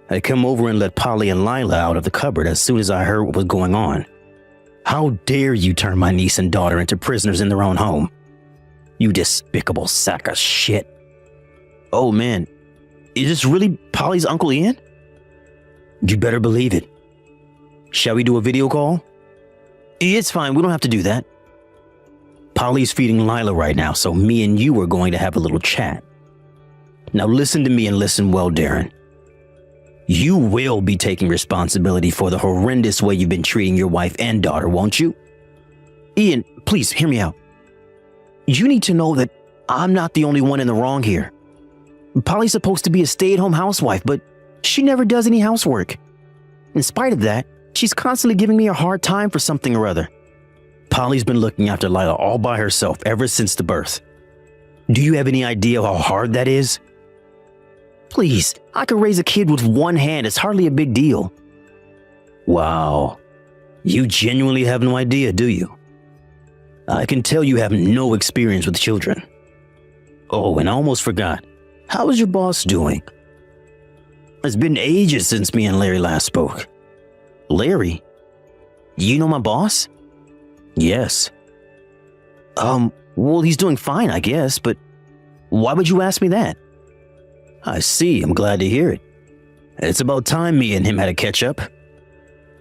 I come over and let Polly and Lila out of the cupboard as soon as I heard what was going on. How dare you turn my niece and daughter into prisoners in their own home? You despicable sack of shit. Oh man, is this really Polly's Uncle Ian? You better believe it. Shall we do a video call? It's fine, we don't have to do that. Polly's feeding Lila right now, so me and you are going to have a little chat. Now listen to me and listen well, Darren. You will be taking responsibility for the horrendous way you've been treating your wife and daughter, won't you? Ian, please hear me out. You need to know that I'm not the only one in the wrong here. Polly's supposed to be a stay-at-home housewife, but she never does any housework. In spite of that, she's constantly giving me a hard time for something or other. Polly's been looking after Lila all by herself ever since the birth. Do you have any idea how hard that is? Please, I could raise a kid with one hand. It's hardly a big deal. Wow. You genuinely have no idea, do you? I can tell you have no experience with children. Oh, and I almost forgot. How is your boss doing? It's been ages since me and Larry last spoke. Larry? You know my boss? Yes. Well, he's doing fine, I guess, but why would you ask me that? I see, I'm glad to hear it. It's about time me and him had a catch-up.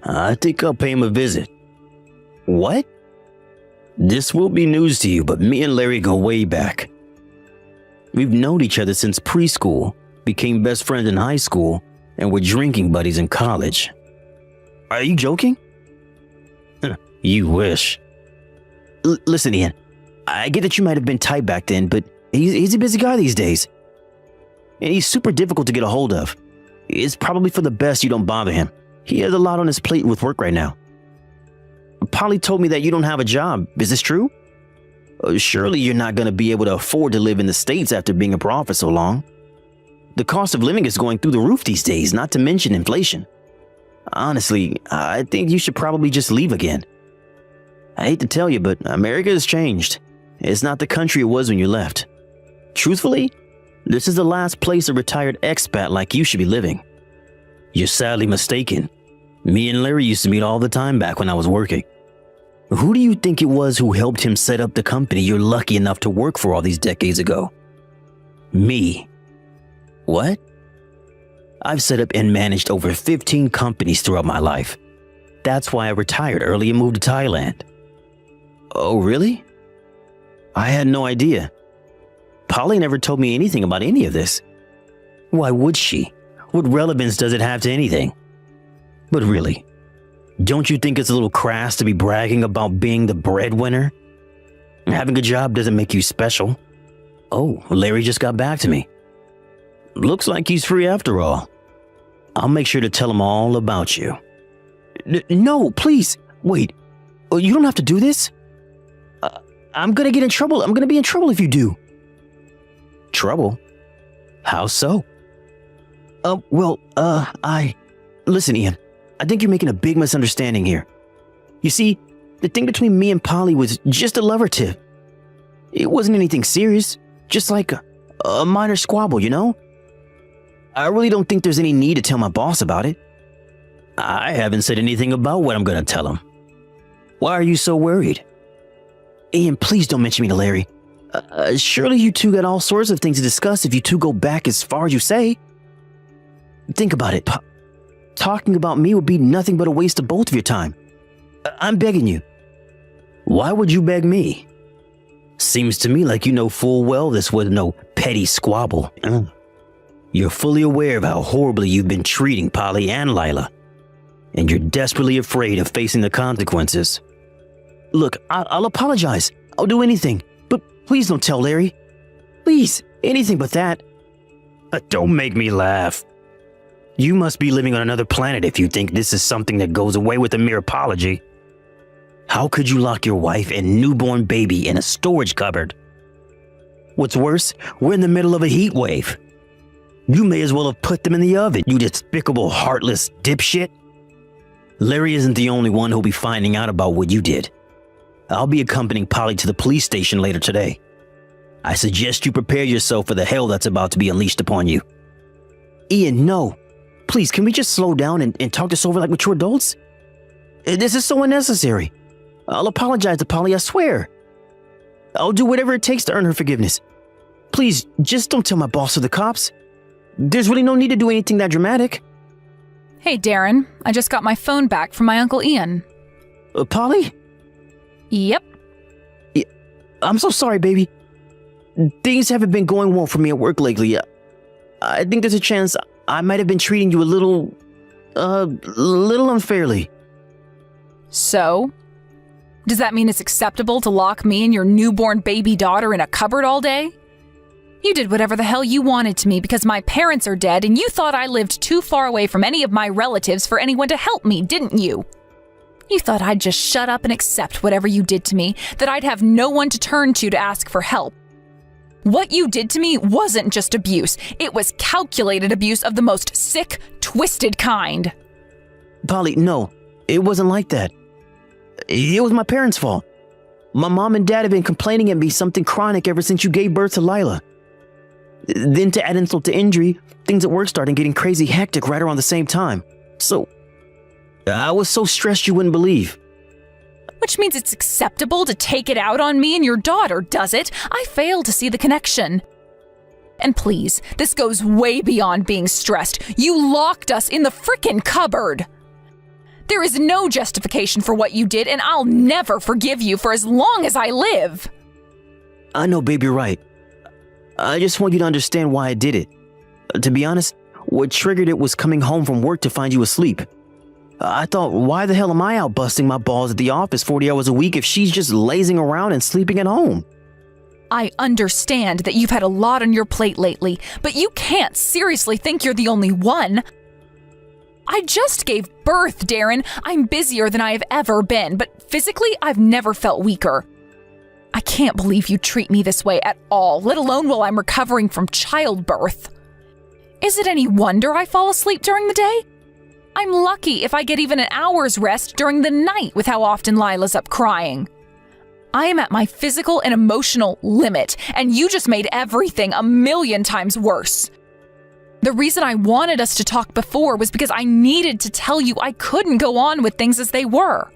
I think I'll pay him a visit. What? This will be news to you, but me and Larry go way back. We've known each other since preschool, became best friends in high school, and were drinking buddies in college. Are you joking? You wish. Listen, Ian, I get that you might have been tight back then, but he's a busy guy these days. And he's super difficult to get a hold of. It's probably for the best you don't bother him. He has a lot on his plate with work right now. Polly told me that you don't have a job. Is this true? Surely you're not going to be able to afford to live in the States after being abroad for so long. The cost of living is going through the roof these days, not to mention inflation. Honestly, I think you should probably just leave again. I hate to tell you, but America has changed. It's not the country it was when you left. Truthfully, this is the last place a retired expat like you should be living. You're sadly mistaken. Me and Larry used to meet all the time back when I was working. Who do you think it was who helped him set up the company you're lucky enough to work for all these decades ago? Me. What? I've set up and managed over 15 companies throughout my life. That's why I retired early and moved to Thailand. Oh, really? I had no idea. Polly never told me anything about any of this. Why would she? What relevance does it have to anything? But really, don't you think it's a little crass to be bragging about being the breadwinner? Having a job doesn't make you special. Oh, Larry just got back to me. Looks like he's free after all. I'll make sure to tell him all about you. No, please. Wait. You don't have to do this. I'm gonna get in trouble. I'm gonna be in trouble if you do. Trouble? How so? Listen, Ian. I think you're making a big misunderstanding here. You see, the thing between me and Polly was just a lover tip. It wasn't anything serious, just like a minor squabble, you know? I really don't think there's any need to tell my boss about it. I haven't said anything about what I'm gonna tell him. Why are you so worried? Ian, please don't mention me to Larry. Surely you two got all sorts of things to discuss if you two go back as far as you say. Think about it. Talking about me would be nothing but a waste of both of your time. I'm begging you. Why would you beg me? Seems to me like you know full well this was no petty squabble. You're fully aware of how horribly you've been treating Polly and Lila, and you're desperately afraid of facing the consequences. Look, I'll apologize. I'll do anything, but please don't tell Larry. Please, anything but that. Don't make me laugh. You must be living on another planet if you think this is something that goes away with a mere apology. How could you lock your wife and newborn baby in a storage cupboard? What's worse, we're in the middle of a heat wave. You may as well have put them in the oven, you despicable, heartless dipshit. Larry isn't the only one who'll be finding out about what you did. I'll be accompanying Polly to the police station later today. I suggest you prepare yourself for the hell that's about to be unleashed upon you. Ian, no. Please, can we just slow down and talk this over like mature adults? This is so unnecessary. I'll apologize to Polly, I swear. I'll do whatever it takes to earn her forgiveness. Please, just don't tell my boss or the cops. There's really no need to do anything that dramatic. Hey, Darren, I just got my phone back from my Uncle Ian. Polly? Yep. I'm so sorry, baby. Things haven't been going well for me at work lately. I think there's a chance I might have been treating you a little unfairly. So? Does that mean it's acceptable to lock me and your newborn baby daughter in a cupboard all day? You did whatever the hell you wanted to me because my parents are dead and you thought I lived too far away from any of my relatives for anyone to help me, didn't you? You thought I'd just shut up and accept whatever you did to me, that I'd have no one to turn to ask for help. What you did to me wasn't just abuse. It was calculated abuse of the most sick, twisted kind. Polly, no, it wasn't like that. It was my parents' fault. My mom and dad have been complaining at me something chronic ever since you gave birth to Lila. Then to add insult to injury, things at work started getting crazy hectic right around the same time. So, I was so stressed you wouldn't believe. Which means it's acceptable to take it out on me and your daughter, does it? I fail to see the connection. And please, this goes way beyond being stressed. You locked us in the frickin' cupboard. There is no justification for what you did, and I'll never forgive you for as long as I live. I know, babe, you're right. I just want you to understand why I did it. To be honest, what triggered it was coming home from work to find you asleep. I thought, why the hell am I out busting my balls at the office 40 hours a week if she's just lazing around and sleeping at home? I understand that you've had a lot on your plate lately, but you can't seriously think you're the only one. I just gave birth, Darren. I'm busier than I have ever been, but physically, I've never felt weaker. I can't believe you treat me this way at all, let alone while I'm recovering from childbirth. Is it any wonder I fall asleep during the day? I'm lucky if I get even an hour's rest during the night with how often Lila's up crying. I am at my physical and emotional limit, and you just made everything a million times worse. The reason I wanted us to talk before was because I needed to tell you I couldn't go on with things as they were.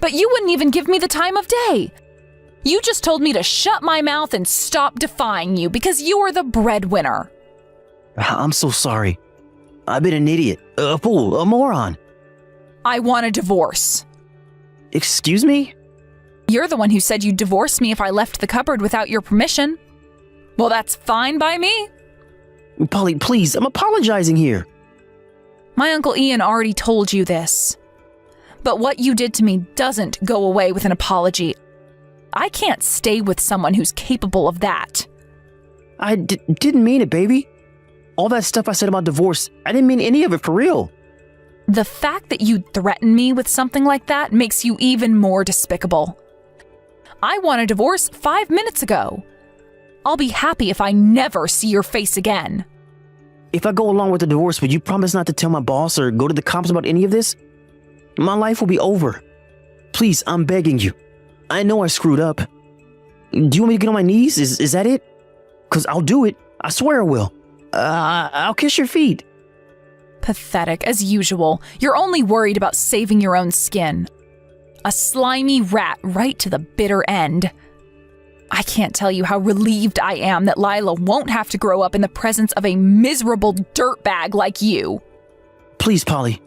But you wouldn't even give me the time of day. You just told me to shut my mouth and stop defying you because you are the breadwinner. I'm so sorry. I've been an idiot, a fool, a moron. I want a divorce. Excuse me? You're the one who said you'd divorce me if I left the cupboard without your permission. Well, that's fine by me. Polly, please, I'm apologizing here. My Uncle Ian already told you this. But what you did to me doesn't go away with an apology. I can't stay with someone who's capable of that. I didn't mean it, baby. All that stuff I said about divorce, I didn't mean any of it for real. The fact that you'd threaten me with something like that makes you even more despicable. I want a divorce 5 minutes ago. I'll be happy if I never see your face again. If I go along with the divorce, would you promise not to tell my boss or go to the cops about any of this? My life will be over. Please, I'm begging you. I know I screwed up. Do you want me to get on my knees? Is that it? Because I'll do it. I swear I will. I'll kiss your feet. Pathetic, as usual. You're only worried about saving your own skin. A slimy rat right to the bitter end. I can't tell you how relieved I am that Lila won't have to grow up in the presence of a miserable dirtbag like you. Please, Polly.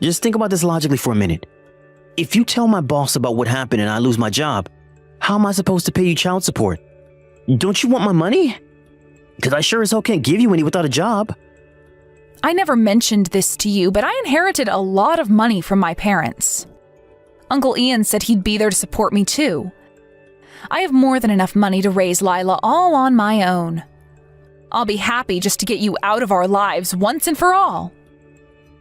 Just think about this logically for a minute. If you tell my boss about what happened and I lose my job, how am I supposed to pay you child support? Don't you want my money? Because I sure as hell can't give you any without a job. I never mentioned this to you, but I inherited a lot of money from my parents. Uncle Ian said he'd be there to support me too. I have more than enough money to raise Lila all on my own. I'll be happy just to get you out of our lives once and for all.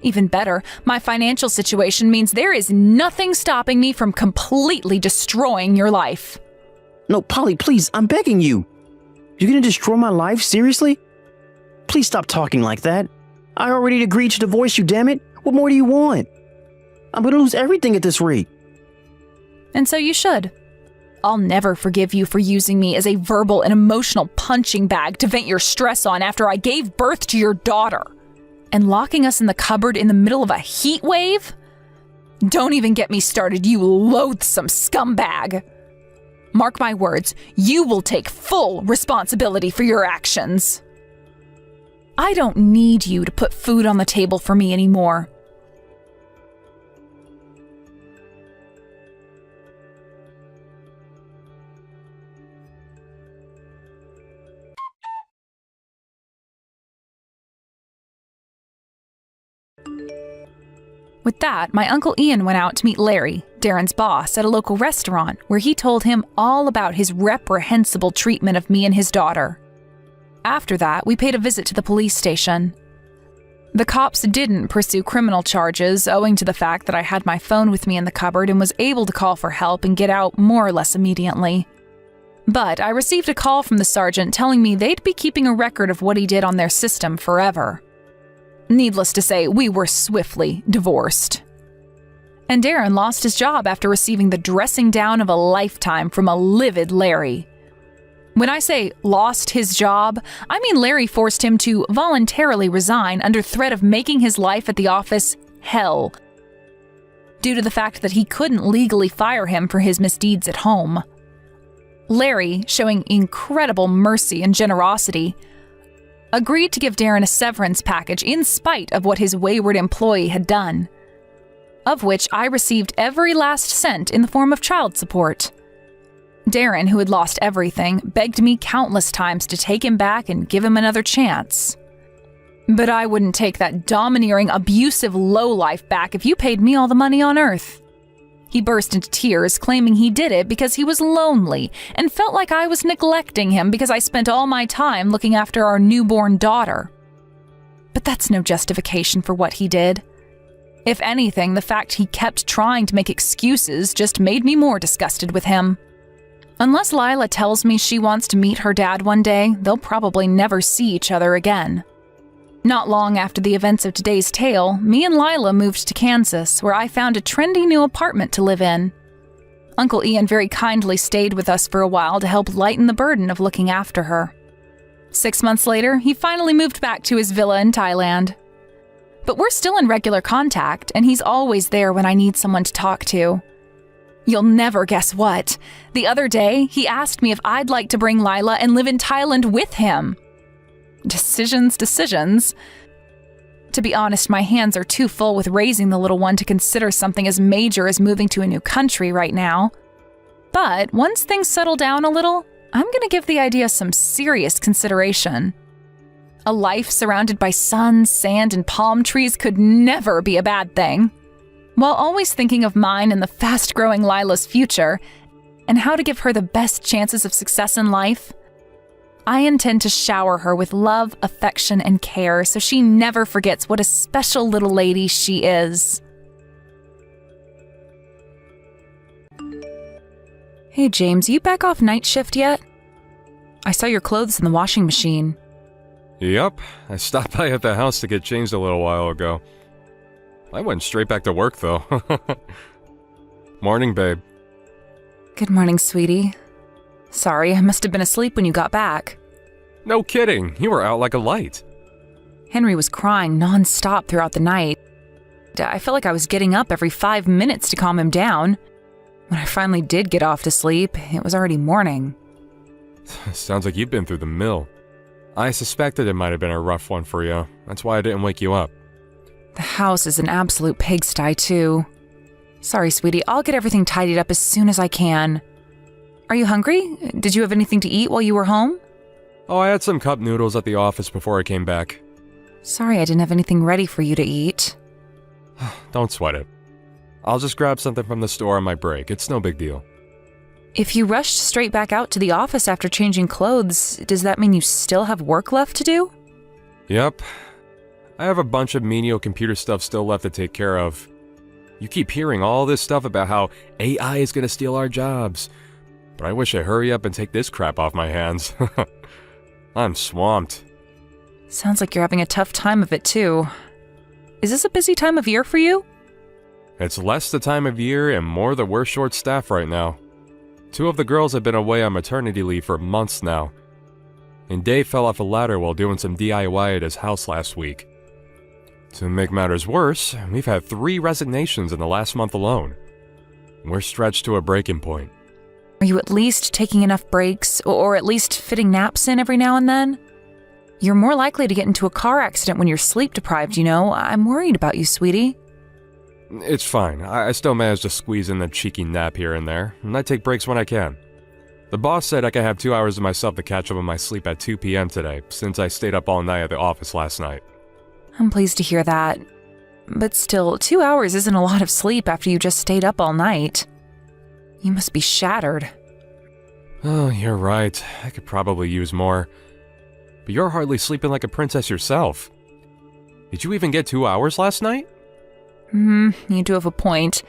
Even better, my financial situation means there is nothing stopping me from completely destroying your life. No, Polly, please, I'm begging you. You're gonna destroy my life? Seriously? Please stop talking like that. I already agreed to divorce you, damn it. What more do you want? I'm gonna lose everything at this rate. And so you should. I'll never forgive you for using me as a verbal and emotional punching bag to vent your stress on after I gave birth to your daughter. And locking us in the cupboard in the middle of a heat wave? Don't even get me started, you loathsome scumbag. Mark my words, you will take full responsibility for your actions. I don't need you to put food on the table for me anymore. With that, my Uncle Ian went out to meet Larry, Darren's boss, at a local restaurant where he told him all about his reprehensible treatment of me and his daughter. After that, we paid a visit to the police station. The cops didn't pursue criminal charges owing to the fact that I had my phone with me in the cupboard and was able to call for help and get out more or less immediately. But I received a call from the sergeant telling me they'd be keeping a record of what he did on their system forever. Needless to say, we were swiftly divorced. And Darren lost his job after receiving the dressing down of a lifetime from a livid Larry. When I say lost his job, I mean Larry forced him to voluntarily resign under threat of making his life at the office hell, due to the fact that he couldn't legally fire him for his misdeeds at home. Larry, showing incredible mercy and generosity, agreed to give Darren a severance package in spite of what his wayward employee had done, of which I received every last cent in the form of child support. Darren, who had lost everything, begged me countless times to take him back and give him another chance. But I wouldn't take that domineering, abusive lowlife back if you paid me all the money on earth. He burst into tears, claiming he did it because he was lonely and felt like I was neglecting him because I spent all my time looking after our newborn daughter. But that's no justification for what he did. If anything, the fact he kept trying to make excuses just made me more disgusted with him. Unless Lila tells me she wants to meet her dad one day, they'll probably never see each other again. Not long after the events of today's tale, me and Lila moved to Kansas, where I found a trendy new apartment to live in. Uncle Ian very kindly stayed with us for a while to help lighten the burden of looking after her. 6 months later, he finally moved back to his villa in Thailand. But we're still in regular contact, and he's always there when I need someone to talk to. You'll never guess what. The other day, he asked me if I'd like to bring Lila and live in Thailand with him. Decisions. To be honest, my hands are too full with raising the little one to consider something as major as moving to a new country right now. But once things settle down a little, I'm going to give the idea some serious consideration. A life surrounded by sun, sand, and palm trees could never be a bad thing. While always thinking of mine and the fast-growing Lila's future, and how to give her the best chances of success in life, I intend to shower her with love, affection, and care so she never forgets what a special little lady she is. Hey James, you back off night shift yet? I saw your clothes in the washing machine. Yup, I stopped by at the house to get changed a little while ago. I went straight back to work, though. Morning, babe. Good morning, sweetie. Sorry, I must have been asleep when you got back. No kidding, you were out like a light. Henry was crying non-stop throughout the night. I felt like I was getting up every 5 minutes to calm him down. When I finally did get off to sleep, it was already morning. Sounds like you've been through the mill. I suspected it might have been a rough one for you. That's why I didn't wake you up. The house is an absolute pigsty, too. Sorry, sweetie, I'll get everything tidied up as soon as I can. Are you hungry? Did you have anything to eat while you were home? Oh, I had some cup noodles at the office before I came back. Sorry I didn't have anything ready for you to eat. Don't sweat it. I'll just grab something from the store on my break. It's no big deal. If you rushed straight back out to the office after changing clothes, does that mean you still have work left to do? Yep. I have a bunch of menial computer stuff still left to take care of. You keep hearing all this stuff about how AI is going to steal our jobs. But I wish I'd hurry up and take this crap off my hands. I'm swamped. Sounds like you're having a tough time of it, too. Is this a busy time of year for you? It's less the time of year and more that we're short-staffed right now. 2 of the girls have been away on maternity leave for months now. And Dave fell off a ladder while doing some DIY at his house last week. To make matters worse, we've had 3 resignations in the last month alone. We're stretched to a breaking point. Are you at least taking enough breaks, or at least fitting naps in every now and then? You're more likely to get into a car accident when you're sleep deprived, you know. I'm worried about you, sweetie. It's fine. I still manage to squeeze in a cheeky nap here and there, and I take breaks when I can. The boss said I can have 2 hours to myself to catch up on my sleep at 2 p.m. today, since I stayed up all night at the office last night. I'm pleased to hear that. But still, 2 hours isn't a lot of sleep after you just stayed up all night. You must be shattered. Oh, you're right. I could probably use more. But you're hardly sleeping like a princess yourself. Did you even get 2 hours last night? You do have a point.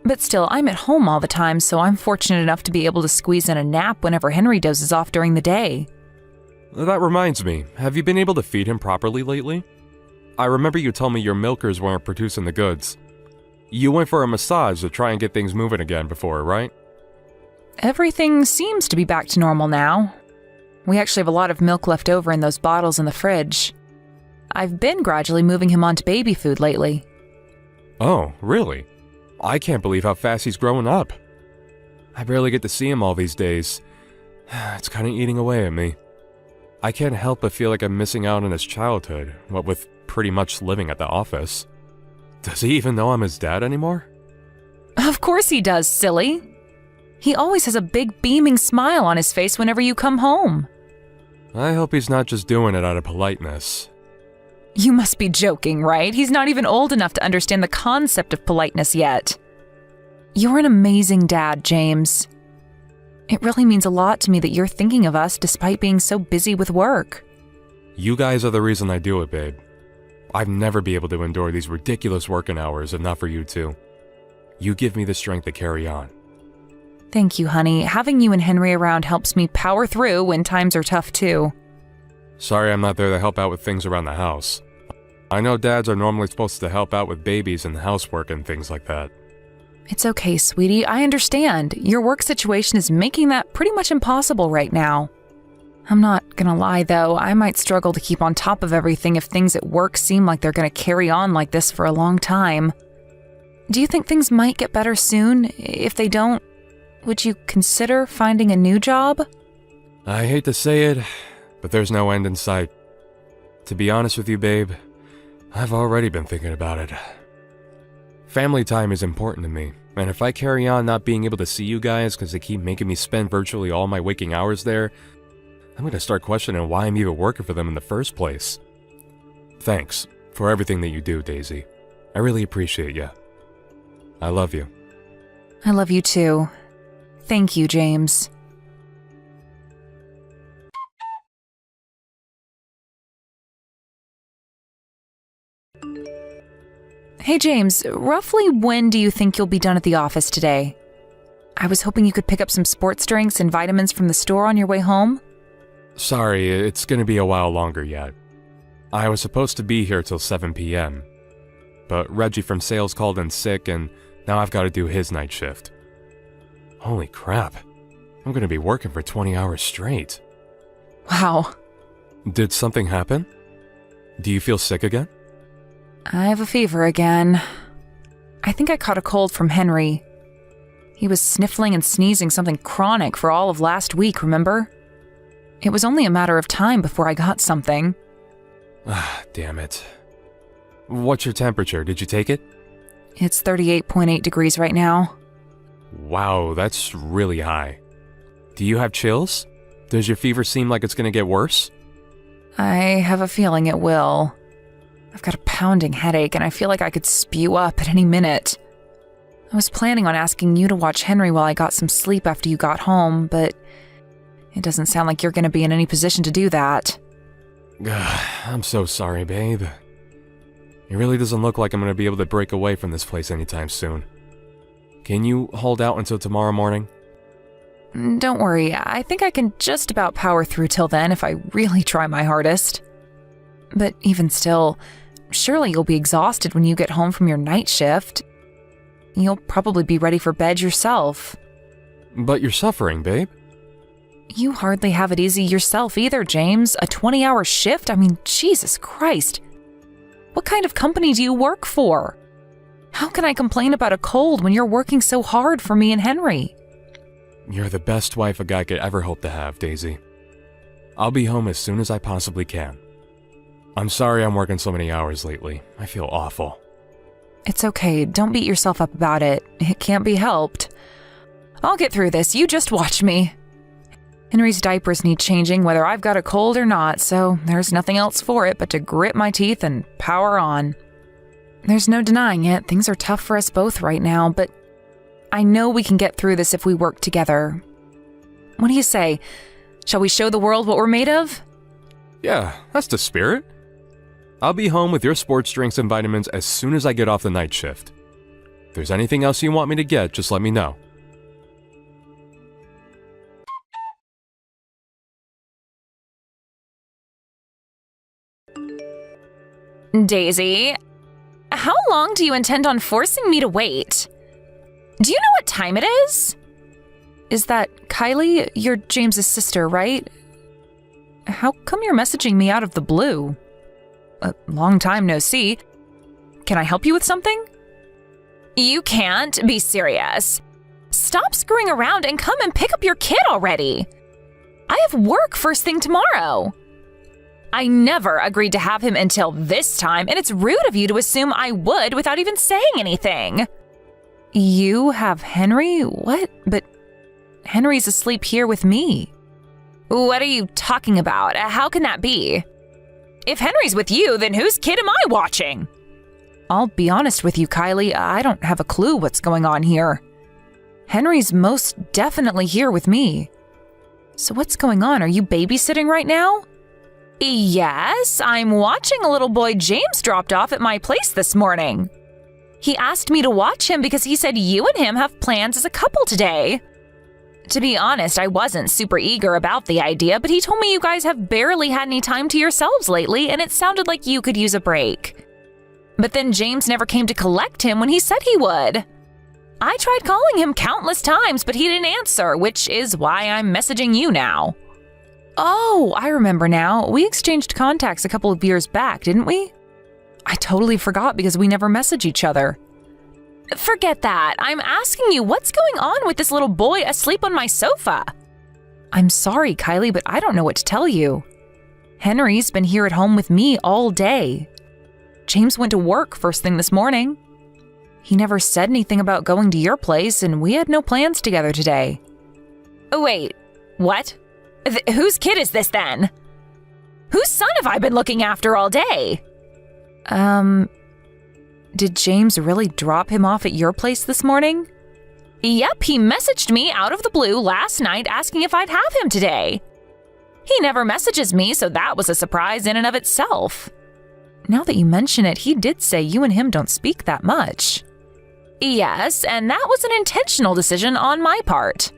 But still, I'm at home all the time, so I'm fortunate enough to be able to squeeze in a nap whenever Henry dozes off during the day. That reminds me, have you been able to feed him properly lately? I remember you told me your milkers weren't producing the goods. You went for a massage to try and get things moving again before, right? Everything seems to be back to normal now. We actually have a lot of milk left over in those bottles in the fridge. I've been gradually moving him onto baby food lately. Oh, really? I can't believe how fast he's growing up. I barely get to see him all these days. It's kind of eating away at me. I can't help but feel like I'm missing out on his childhood, what with pretty much living at the office. Does he even know I'm his dad anymore? Of course he does, silly. He always has a big beaming smile on his face whenever you come home. I hope he's not just doing it out of politeness. You must be joking, right? He's not even old enough to understand the concept of politeness yet. You're an amazing dad, James. It really means a lot to me that you're thinking of us despite being so busy with work. You guys are the reason I do it, babe. I'd never be able to endure these ridiculous working hours if not for you two. You give me the strength to carry on. Thank you, honey. Having you and Henry around helps me power through when times are tough, too. Sorry I'm not there to help out with things around the house. I know dads are normally supposed to help out with babies and housework and things like that. It's okay, sweetie. I understand. Your work situation is making that pretty much impossible right now. I'm not gonna lie, though. I might struggle to keep on top of everything if things at work seem like they're gonna carry on like this for a long time. Do you think things might get better soon? If they don't, would you consider finding a new job? I hate to say it, but there's no end in sight. To be honest with you, babe, I've already been thinking about it. Family time is important to me, and if I carry on not being able to see you guys because they keep making me spend virtually all my waking hours there, I'm going to start questioning why I'm even working for them in the first place. Thanks for everything that you do, Daisy. I really appreciate you. I love you. I love you too. Thank you, James. Hey, James, roughly when do you think you'll be done at the office today? I was hoping you could pick up some sports drinks and vitamins from the store on your way home. Sorry, it's going to be a while longer yet. I was supposed to be here till 7 p.m., but Reggie from sales called in sick and now I've got to do his night shift. Holy crap, I'm going to be working for 20 hours straight. Wow. Did something happen? Do you feel sick again? I have a fever again. I think I caught a cold from Henry. He was sniffling and sneezing something chronic for all of last week, remember? It was only a matter of time before I got something. Ah, damn it. What's your temperature? Did you take it? It's 38.8 degrees right now. Wow, that's really high. Do you have chills? Does your fever seem like it's going to get worse? I have a feeling it will. I've got a pounding headache and I feel like I could spew up at any minute. I was planning on asking you to watch Henry while I got some sleep after you got home, but it doesn't sound like you're going to be in any position to do that. I'm so sorry, babe. It really doesn't look like I'm going to be able to break away from this place anytime soon. Can you hold out until tomorrow morning? Don't worry, I think I can just about power through till then if I really try my hardest. But even still, surely you'll be exhausted when you get home from your night shift. You'll probably be ready for bed yourself. But you're suffering, babe. You hardly have it easy yourself either, James. A 20-hour shift? I mean, Jesus Christ. What kind of company do you work for? How can I complain about a cold when you're working so hard for me and Henry? You're the best wife a guy could ever hope to have, Daisy. I'll be home as soon as I possibly can. I'm sorry I'm working so many hours lately. I feel awful. It's okay. Don't beat yourself up about it. It can't be helped. I'll get through this. You just watch me. Henry's diapers need changing whether I've got a cold or not, so there's nothing else for it but to grit my teeth and power on. There's no denying it. Things are tough for us both right now, but I know we can get through this if we work together. What do you say? Shall we show the world what we're made of? Yeah, that's the spirit. I'll be home with your sports drinks and vitamins as soon as I get off the night shift. If there's anything else you want me to get, just let me know. Daisy, how long do you intend on forcing me to wait? Do you know what time it is? Is that Kylie? You're James's sister, right? How come you're messaging me out of the blue? A long time no see. Can I help you with something? You can't be serious. Stop screwing around and come and pick up your kid already. I have work first thing tomorrow. I never agreed to have him until this time, and it's rude of you to assume I would without even saying anything. You have Henry? What? But Henry's asleep here with me. What are you talking about? How can that be? If Henry's with you, then whose kid am I watching? I'll be honest with you, Kylie, I don't have a clue what's going on here. Henry's most definitely here with me. So what's going on? Are you babysitting right now? Yes, I'm watching a little boy James dropped off at my place this morning. He asked me to watch him because he said you and him have plans as a couple today. To be honest, I wasn't super eager about the idea, but he told me you guys have barely had any time to yourselves lately, and it sounded like you could use a break. But then James never came to collect him when he said he would. I tried calling him countless times, but he didn't answer, which is why I'm messaging you now. Oh, I remember now. We exchanged contacts a couple of years back, didn't we? I totally forgot because we never message each other. Forget that. I'm asking you, what's going on with this little boy asleep on my sofa? I'm sorry, Kylie, but I don't know what to tell you. Henry's been here at home with me all day. James went to work first thing this morning. He never said anything about going to your place, and we had no plans together today. Wait, what? Whose kid is this then? Whose son have I been looking after all day? Did James really drop him off at your place this morning? Yep, he messaged me out of the blue last night asking if I'd have him today. He never messages me, so that was a surprise in and of itself. Now that you mention it, he did say you and him don't speak that much. Yes, and that was an intentional decision on my part.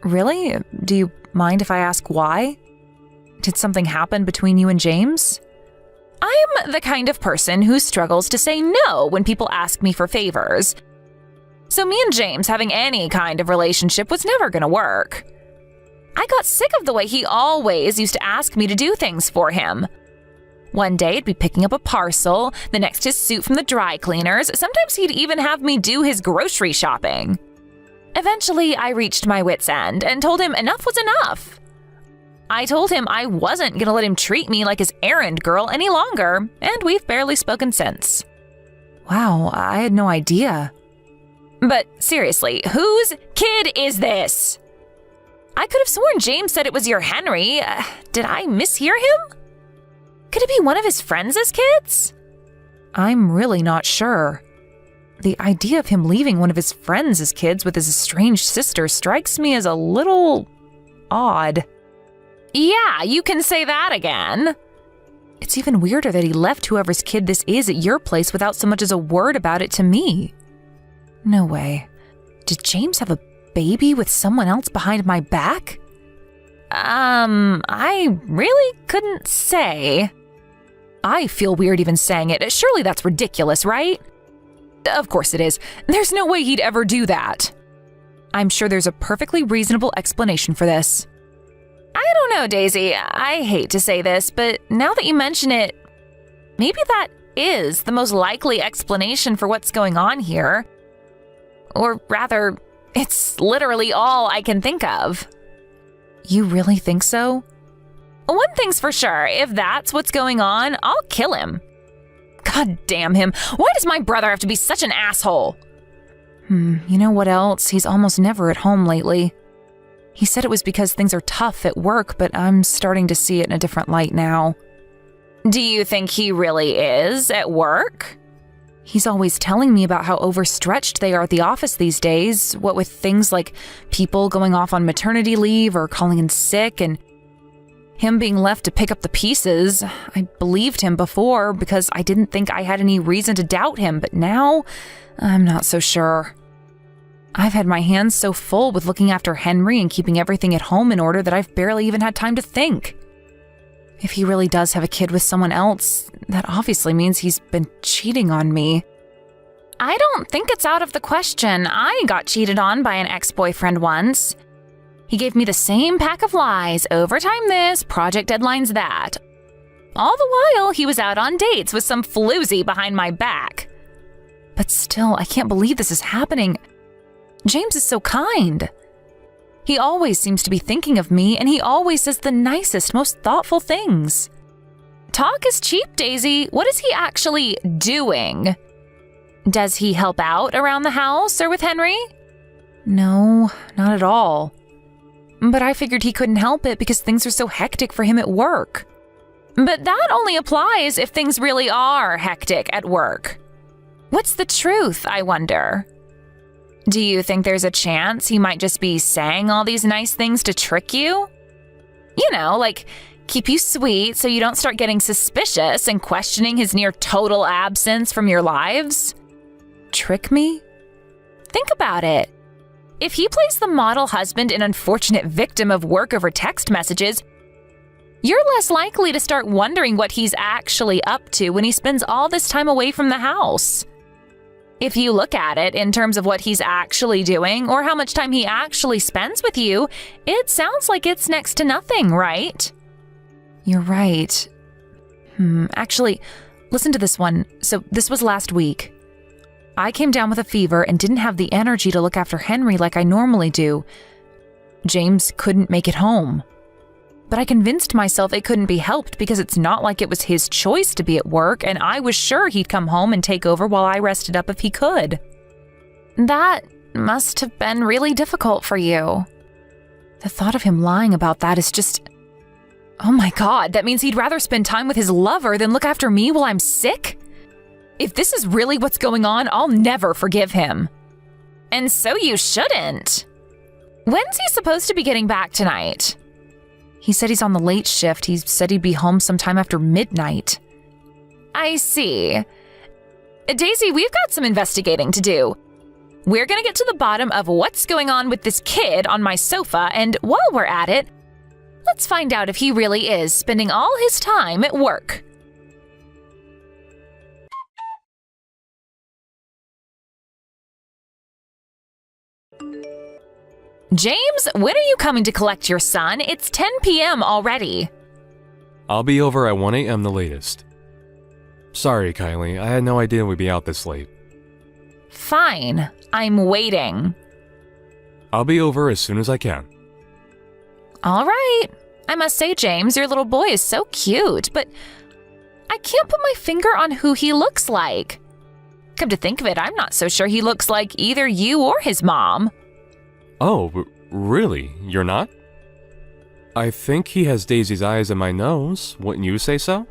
Really? Do you mind if I ask why? Did something happen between you and James? I'm the kind of person who struggles to say no when people ask me for favors. So me and James having any kind of relationship was never gonna work. I got sick of the way he always used to ask me to do things for him. One day it'd be picking up a parcel, the next his suit from the dry cleaners, sometimes he'd even have me do his grocery shopping. Eventually I reached my wit's end and told him enough was enough. I told him I wasn't gonna let him treat me like his errand girl any longer, and we've barely spoken since. Wow, I had no idea. But seriously, whose kid is this? I could have sworn James said it was your Henry. Did I mishear him? Could it be one of his friends' kids? I'm really not sure. The idea of him leaving one of his friends' kids with his estranged sister strikes me as a little odd. Yeah, you can say that again. It's even weirder that he left whoever's kid this is at your place without so much as a word about it to me. No way. Did James have a baby with someone else behind my back? I really couldn't say. I feel weird even saying it. Surely that's ridiculous, right? Of course it is. There's no way he'd ever do that. I'm sure there's a perfectly reasonable explanation for this. I don't know, Daisy. I hate to say this, but now that you mention it, maybe that is the most likely explanation for what's going on here. Or rather, it's literally all I can think of. You really think so? One thing's for sure, if that's what's going on, I'll kill him. God damn him. Why does my brother have to be such an asshole? You know what else? He's almost never at home lately. He said it was because things are tough at work, but I'm starting to see it in a different light now. Do you think he really is at work? He's always telling me about how overstretched they are at the office these days, what with things like people going off on maternity leave or calling in sick, and him being left to pick up the pieces. I believed him before because I didn't think I had any reason to doubt him, but now I'm not so sure. I've had my hands so full with looking after Henry and keeping everything at home in order that I've barely even had time to think. If he really does have a kid with someone else, that obviously means he's been cheating on me. I don't think it's out of the question. I got cheated on by an ex-boyfriend once. He gave me the same pack of lies, overtime this, project deadlines that. All the while, he was out on dates with some floozy behind my back. But still, I can't believe this is happening. James is so kind. He always seems to be thinking of me, and he always says the nicest, most thoughtful things. Talk is cheap, Daisy. What is he actually doing? Does he help out around the house or with Henry? No, not at all. but I figured he couldn't help it because things are so hectic for him at work. But that only applies if things really are hectic at work. What's the truth, I wonder? Do you think there's a chance he might just be saying all these nice things to trick you? You know, like keep you sweet so you don't start getting suspicious and questioning his near total absence from your lives? Trick me? Think about it. If he plays the model husband and unfortunate victim of work over text messages, you're less likely to start wondering what he's actually up to when he spends all this time away from the house. If you look at it in terms of what he's actually doing or how much time he actually spends with you, it sounds like it's next to nothing, right? You're right. Actually, listen to this one. So this was last week. I came down with a fever and didn't have the energy to look after Henry like I normally do. James couldn't make it home. But I convinced myself it couldn't be helped because it's not like it was his choice to be at work, and I was sure he'd come home and take over while I rested up if he could. That must have been really difficult for you. The thought of him lying about that is just... Oh my God, that means he'd rather spend time with his lover than look after me while I'm sick? If this is really what's going on, I'll never forgive him. And so you shouldn't. When's he supposed to be getting back tonight? He said he's on the late shift. He said he'd be home sometime after midnight. I see. Daisy, we've got some investigating to do. We're going to get to the bottom of what's going on with this kid on my sofa, and while we're at it, let's find out if he really is spending all his time at work. James, when are you coming to collect your son? It's 10 p.m. already. I'll be over at 1 a.m. the latest. Sorry, Kylie, I had no idea we'd be out this late. Fine, I'm waiting. I'll be over as soon as I can. All right. I must say, James, your little boy is so cute, but I can't put my finger on who he looks like. Come to think of it, I'm not so sure he looks like either you or his mom. Oh, really? You're not? I think he has Daisy's eyes and my nose. Wouldn't you say so?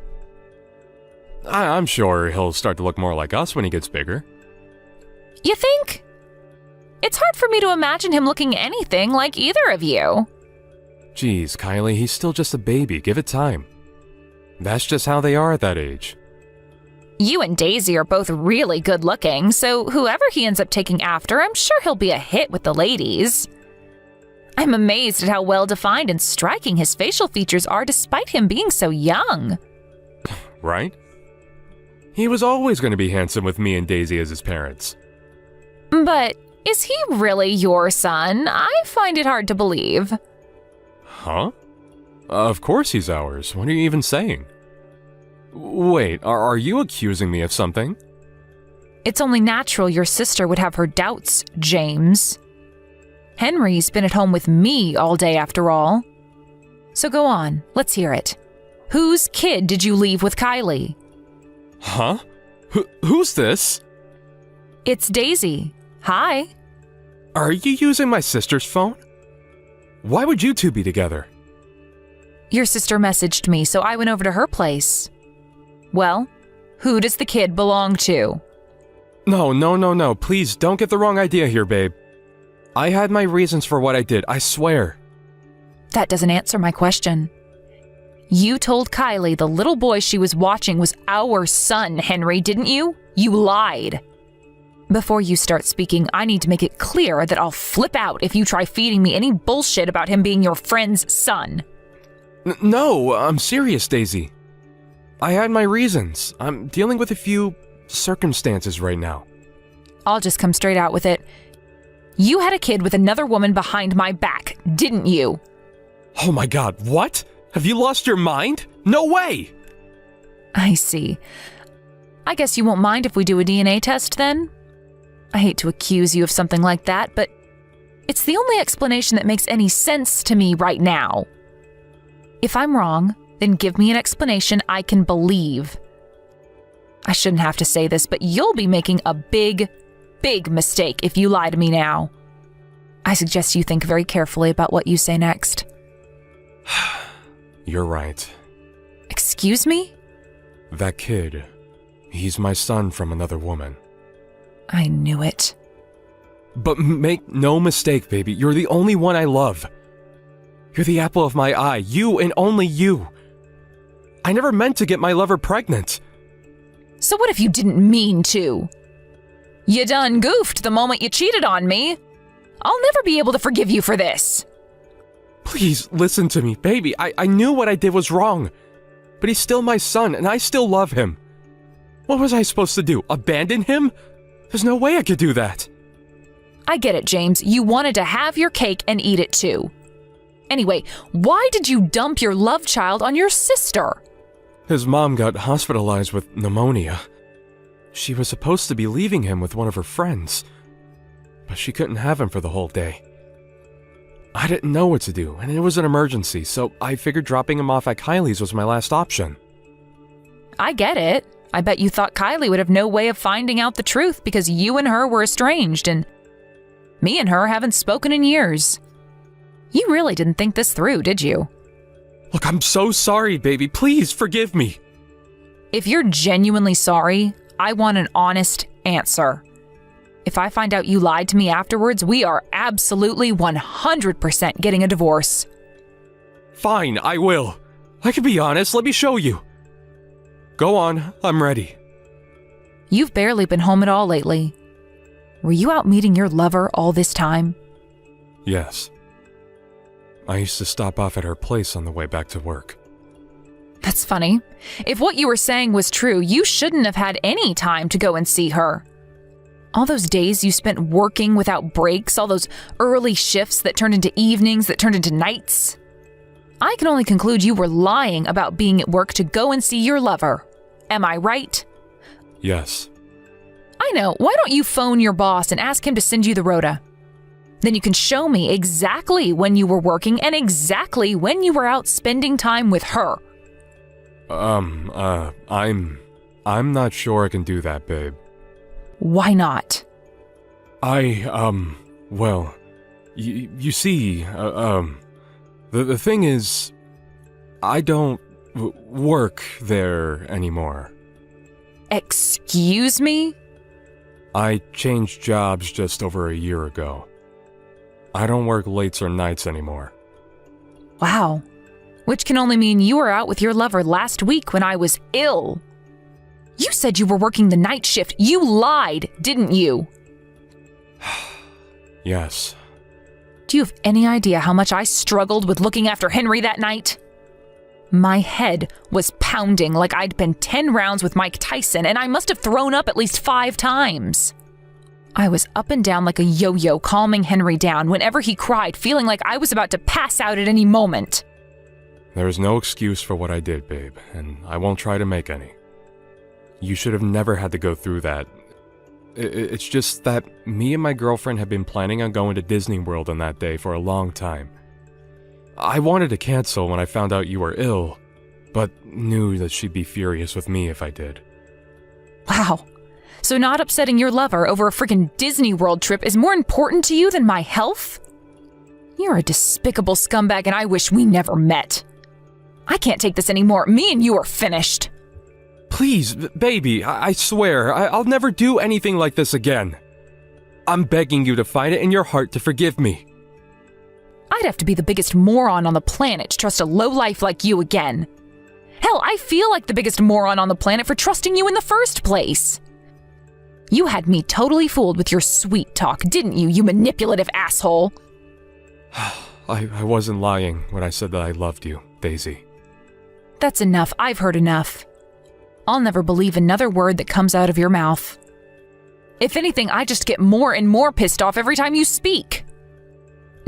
I'm sure he'll start to look more like us when he gets bigger. You think? It's hard for me to imagine him looking anything like either of you. Geez, Kylie, he's still just a baby. Give it time. That's just how they are at that age. You and Daisy are both really good looking, so whoever he ends up taking after, I'm sure he'll be a hit with the ladies. I'm amazed at how well defined and striking his facial features are despite him being so young. Right? He was always going to be handsome with me and Daisy as his parents. But is he really your son? I find it hard to believe. Huh? Of course he's ours. What are you even saying? Wait, are you accusing me of something? It's only natural your sister would have her doubts, James. Henry's been at home with me all day after all. So go on, let's hear it. Whose kid did you leave with Kylie? Huh? Who's this? It's Daisy. Hi. Are you using my sister's phone? Why would you two be together? Your sister messaged me, so I went over to her place. Well, who does the kid belong to? No. Please don't get the wrong idea here, babe. I had my reasons for what I did, I swear. That doesn't answer my question. You told Kylie the little boy she was watching was our son, Henry, didn't you? You lied. Before you start speaking, I need to make it clear that I'll flip out if you try feeding me any bullshit about him being your friend's son. No, I'm serious, Daisy. I had my reasons. I'm dealing with a few circumstances right now. I'll just come straight out with it. You had a kid with another woman behind my back, didn't you? Oh my God, what? Have you lost your mind? No way! I see. I guess you won't mind if we do a DNA test then? I hate to accuse you of something like that, but it's the only explanation that makes any sense to me right now. If I'm wrong, then give me an explanation I can believe. I shouldn't have to say this, but you'll be making a big mistake if you lie to me now. I suggest you think very carefully about what you say next. You're right. Excuse me? That kid, he's my son from another woman. I knew it. But make no mistake, baby, you're the only one I love. You're the apple of my eye, you and only you. I never meant to get my lover pregnant. So what if you didn't mean to? You done goofed the moment you cheated on me. I'll never be able to forgive you for this. Please listen to me, baby. I knew what I did was wrong. But he's still my son, and I still love him. What was I supposed to do? Abandon him? There's no way I could do that. I get it, James. You wanted to have your cake and eat it too. Anyway, why did you dump your love child on your sister? His mom got hospitalized with pneumonia. She was supposed to be leaving him with one of her friends, but she couldn't have him for the whole day. I didn't know what to do, and it was an emergency, so I figured dropping him off at Kylie's was my last option. I get it. I bet you thought Kylie would have no way of finding out the truth because you and her were estranged, and me and her haven't spoken in years. You really didn't think this through, did you? Look, I'm so sorry, baby. Please forgive me. If you're genuinely sorry, I want an honest answer. If I find out you lied to me afterwards, we are absolutely 100% getting a divorce. Fine, I will. I can be honest. Let me show you. Go on, I'm ready. You've barely been home at all lately. Were you out meeting your lover all this time? Yes. I used to stop off at her place on the way back to work. That's funny. If what you were saying was true, you shouldn't have had any time to go and see her. All those days you spent working without breaks, all those early shifts that turned into evenings, that turned into nights. I can only conclude you were lying about being at work to go and see your lover. Am I right? Yes. I know. Why don't you phone your boss and ask him to send you the rota? Then you can show me exactly when you were working and exactly when you were out spending time with her. I'm not sure I can do that, babe. Why not? Well, you see, the thing is, I don't work there anymore. Excuse me? I changed jobs just over a year ago. I don't work lates or nights anymore. Wow. Which can only mean you were out with your lover last week when I was ill. You said you were working the night shift. You lied, didn't you? Yes. Do you have any idea how much I struggled with looking after Henry that night? My head was pounding like I'd been 10 rounds with Mike Tyson, and I must have thrown up at least 5 times. I was up and down like a yo-yo, calming Henry down whenever he cried, feeling like I was about to pass out at any moment. There is no excuse for what I did, babe, and I won't try to make any. You should have never had to go through that. It's just that me and my girlfriend had been planning on going to Disney World on that day for a long time. I wanted to cancel when I found out you were ill, but knew that she'd be furious with me if I did. Wow. So not upsetting your lover over a freaking Disney World trip is more important to you than my health? You're a despicable scumbag and I wish we never met. I can't take this anymore. Me and you are finished. Please, baby, I swear, I'll never do anything like this again. I'm begging you to find it in your heart to forgive me. I'd have to be the biggest moron on the planet to trust a lowlife like you again. Hell, I feel like the biggest moron on the planet for trusting you in the first place. You had me totally fooled with your sweet talk, didn't you, you manipulative asshole? I wasn't lying when I said that I loved you, Daisy. That's enough. I've heard enough. I'll never believe another word that comes out of your mouth. If anything, I just get more and more pissed off every time you speak.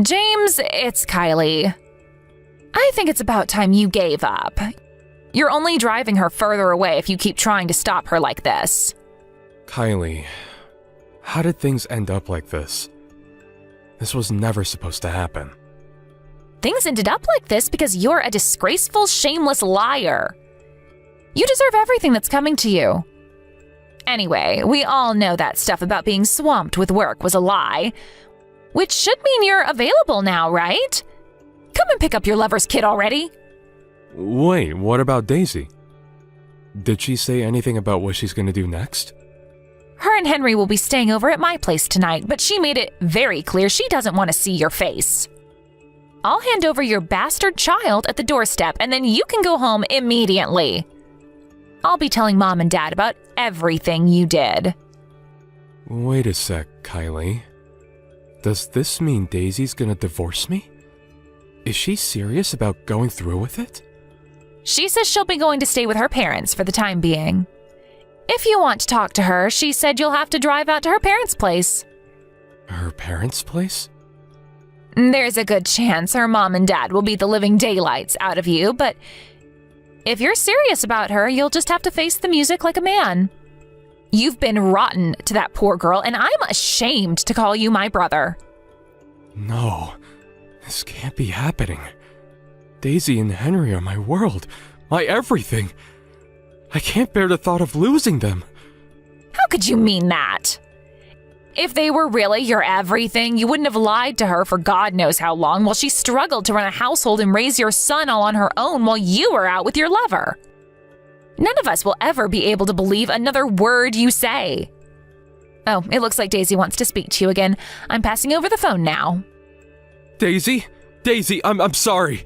James, it's Kylie. I think it's about time you gave up. You're only driving her further away if you keep trying to stop her like this. Kylie, how did things end up like this? This was never supposed to happen. Things ended up like this because you're a disgraceful, shameless liar. You deserve everything that's coming to you. Anyway, we all know that stuff about being swamped with work was a lie. Which should mean you're available now, right? Come and pick up your lover's kid already. Wait, what about Daisy? Did she say anything about what she's gonna do next? Her and Henry will be staying over at my place tonight, but she made it very clear she doesn't want to see your face. I'll hand over your bastard child at the doorstep, and then you can go home immediately. I'll be telling Mom and Dad about everything you did. Wait a sec, Kylie. Does this mean Daisy's gonna divorce me? Is she serious about going through with it? She says she'll be going to stay with her parents for the time being. If you want to talk to her, she said you'll have to drive out to her parents' place. Her parents' place? There's a good chance her mom and dad will beat the living daylights out of you, but if you're serious about her, you'll just have to face the music like a man. You've been rotten to that poor girl, and I'm ashamed to call you my brother. No, this can't be happening. Daisy and Henry are my world, my everything. I can't bear the thought of losing them. How could you mean that? If they were really your everything, you wouldn't have lied to her for God knows how long while she struggled to run a household and raise your son all on her own while you were out with your lover. None of us will ever be able to believe another word you say. Oh, it looks like Daisy wants to speak to you again. I'm passing over the phone now. Daisy? Daisy, I'm sorry.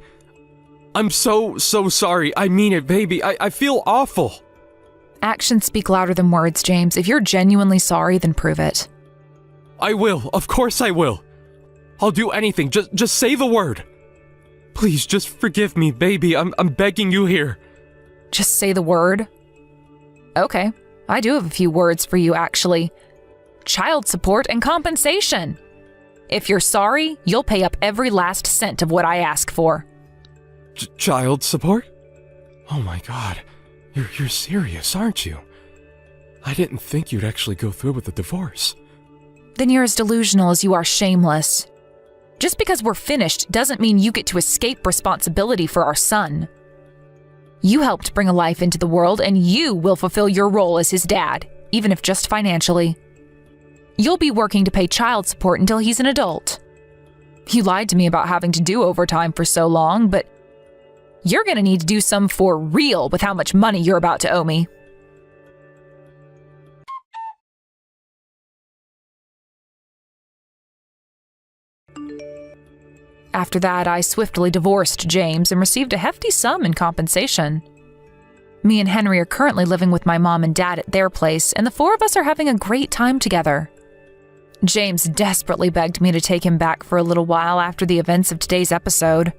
I'm so sorry. I mean it, baby. I feel awful. Actions speak louder than words, James. If you're genuinely sorry, then prove it. I will. Of course I will. I'll do anything. Just say the word. Please, just forgive me, baby. I'm begging you here. Just say the word? Okay, I do have a few words for you, actually. Child support and compensation. If you're sorry, you'll pay up every last cent of what I ask for. Child support? Oh my God. You're serious, aren't you? I didn't think you'd actually go through with the divorce. Then you're as delusional as you are shameless. Just because we're finished doesn't mean you get to escape responsibility for our son. You helped bring a life into the world, and you will fulfill your role as his dad, even if just financially. You'll be working to pay child support until he's an adult. You lied to me about having to do overtime for so long, but you're going to need to do some for real with how much money you're about to owe me. After that, I swiftly divorced James and received a hefty sum in compensation. Me and Henry are currently living with my mom and dad at their place, and the four of us are having a great time together. James desperately begged me to take him back for a little while after the events of today's episode.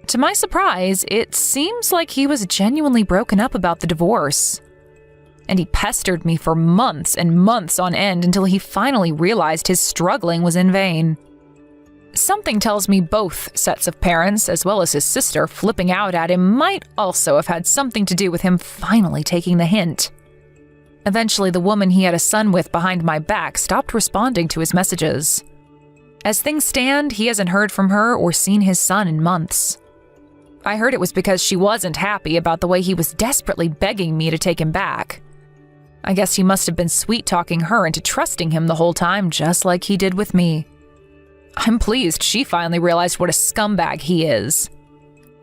To my surprise, it seems like he was genuinely broken up about the divorce. And he pestered me for months and months on end until he finally realized his struggling was in vain. Something tells me both sets of parents, as well as his sister, flipping out at him might also have had something to do with him finally taking the hint. Eventually, the woman he had a son with behind my back stopped responding to his messages. As things stand, he hasn't heard from her or seen his son in months. I heard it was because she wasn't happy about the way he was desperately begging me to take him back. I guess he must have been sweet-talking her into trusting him the whole time, just like he did with me. I'm pleased she finally realized what a scumbag he is.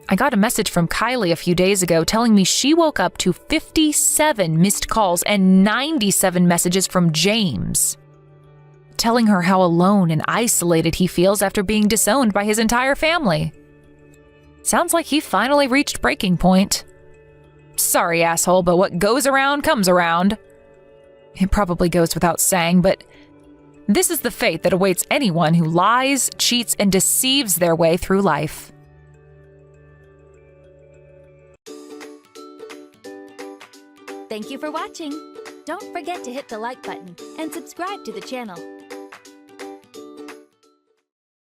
I got a message from Kylie a few days ago telling me she woke up to 57 missed calls and 97 messages from James, telling her how alone and isolated he feels after being disowned by his entire family. Sounds like he finally reached breaking point. Sorry, asshole, but what goes around comes around. It probably goes without saying, but this is the fate that awaits anyone who lies, cheats, and deceives their way through life. Thank you for watching. Don't forget to hit the like button and subscribe to the channel.